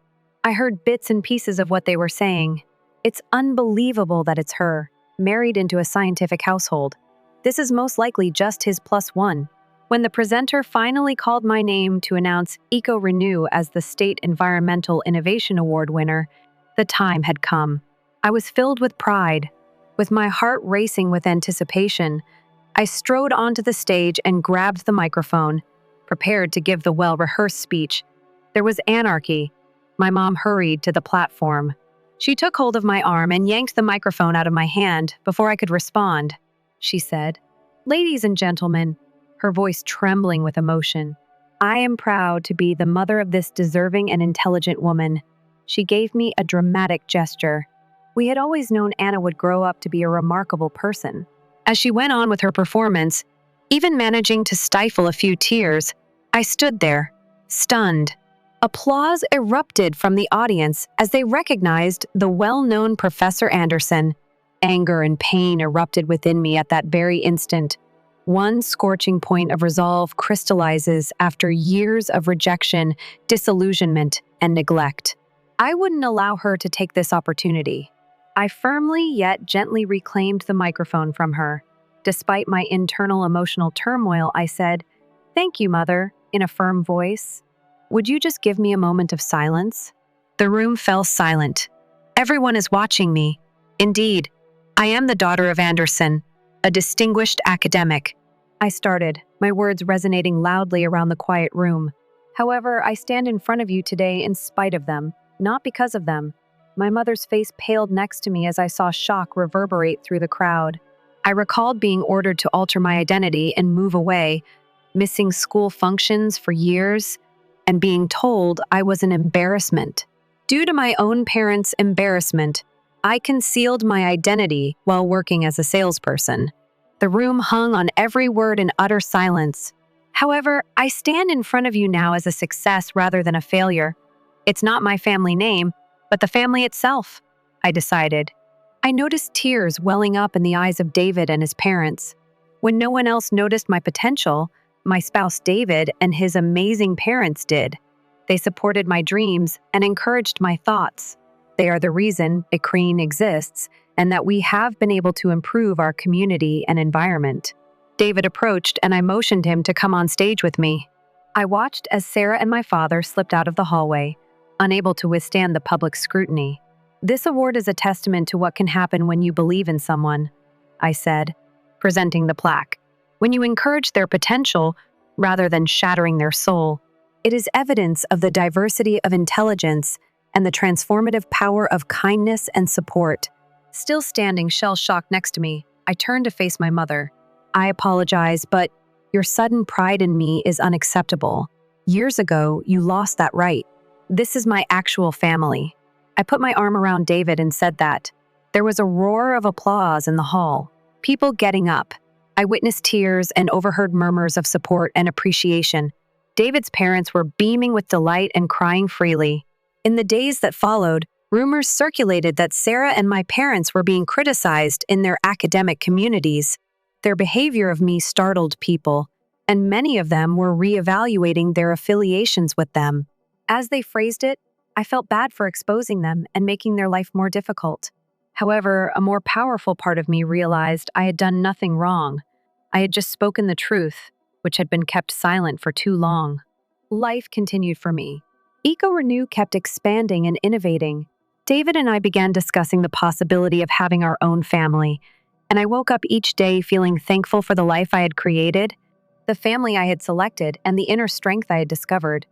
I heard bits and pieces of what they were saying. It's unbelievable that it's her, married into a scientific household. This is most likely just his plus one. When the presenter finally called my name to announce EcoRenew as the State Environmental Innovation Award winner, the time had come. I was filled with pride. With my heart racing with anticipation, I strode onto the stage and grabbed the microphone, prepared to give the well-rehearsed speech. There was anarchy. My mom hurried to the platform. She took hold of my arm and yanked the microphone out of my hand before I could respond. She said, "Ladies and gentlemen," her voice trembling with emotion, "I am proud to be the mother of this deserving and intelligent woman." She gave me a dramatic gesture. We had always known Anna would grow up to be a remarkable person. As she went on with her performance, even managing to stifle a few tears, I stood there, stunned. Applause erupted from the audience as they recognized the well-known Professor Anderson. Anger and pain erupted within me at that very instant. One scorching point of resolve crystallizes after years of rejection, disillusionment, and neglect. I wouldn't allow her to take this opportunity. I firmly yet gently reclaimed the microphone from her. Despite my internal emotional turmoil, I said, "Thank you, Mother," in a firm voice. "Would you just give me a moment of silence?" The room fell silent. Everyone is watching me. Indeed, I am the daughter of Anderson, a distinguished academic. I started, my words resonating loudly around the quiet room. However, I stand in front of you today in spite of them, not because of them. My mother's face paled next to me as I saw shock reverberate through the crowd. I recalled being ordered to alter my identity and move away, missing school functions for years, and being told I was an embarrassment. Due to my own parents' embarrassment, I concealed my identity while working as a salesperson. The room hung on every word in utter silence. However, I stand in front of you now as a success rather than a failure. It's not my family name, but the family itself, I decided. I noticed tears welling up in the eyes of David and his parents. When no one else noticed my potential, my spouse David and his amazing parents did. They supported my dreams and encouraged my thoughts. They are the reason Akreen exists and that we have been able to improve our community and environment. David approached and I motioned him to come on stage with me. I watched as Sarah and my father slipped out of the hallway, unable to withstand the public scrutiny. "This award is a testament to what can happen when you believe in someone," I said, presenting the plaque. "When you encourage their potential rather than shattering their soul. It is evidence of the diversity of intelligence and the transformative power of kindness and support." Still standing shell-shocked next to me, I turned to face my mother. "I apologize, but your sudden pride in me is unacceptable. Years ago, you lost that right. This is my actual family." I put my arm around David and said that. There was a roar of applause in the hall, people getting up. I witnessed tears and overheard murmurs of support and appreciation. David's parents were beaming with delight and crying freely. In the days that followed, rumors circulated that Sarah and my parents were being criticized in their academic communities. Their behavior of me startled people, and many of them were reevaluating their affiliations with them. As they phrased it, I felt bad for exposing them and making their life more difficult. However, a more powerful part of me realized I had done nothing wrong. I had just spoken the truth, which had been kept silent for too long. Life continued for me. EcoRenew kept expanding and innovating. David and I began discussing the possibility of having our own family, and I woke up each day feeling thankful for the life I had created, the family I had selected, and the inner strength I had discovered.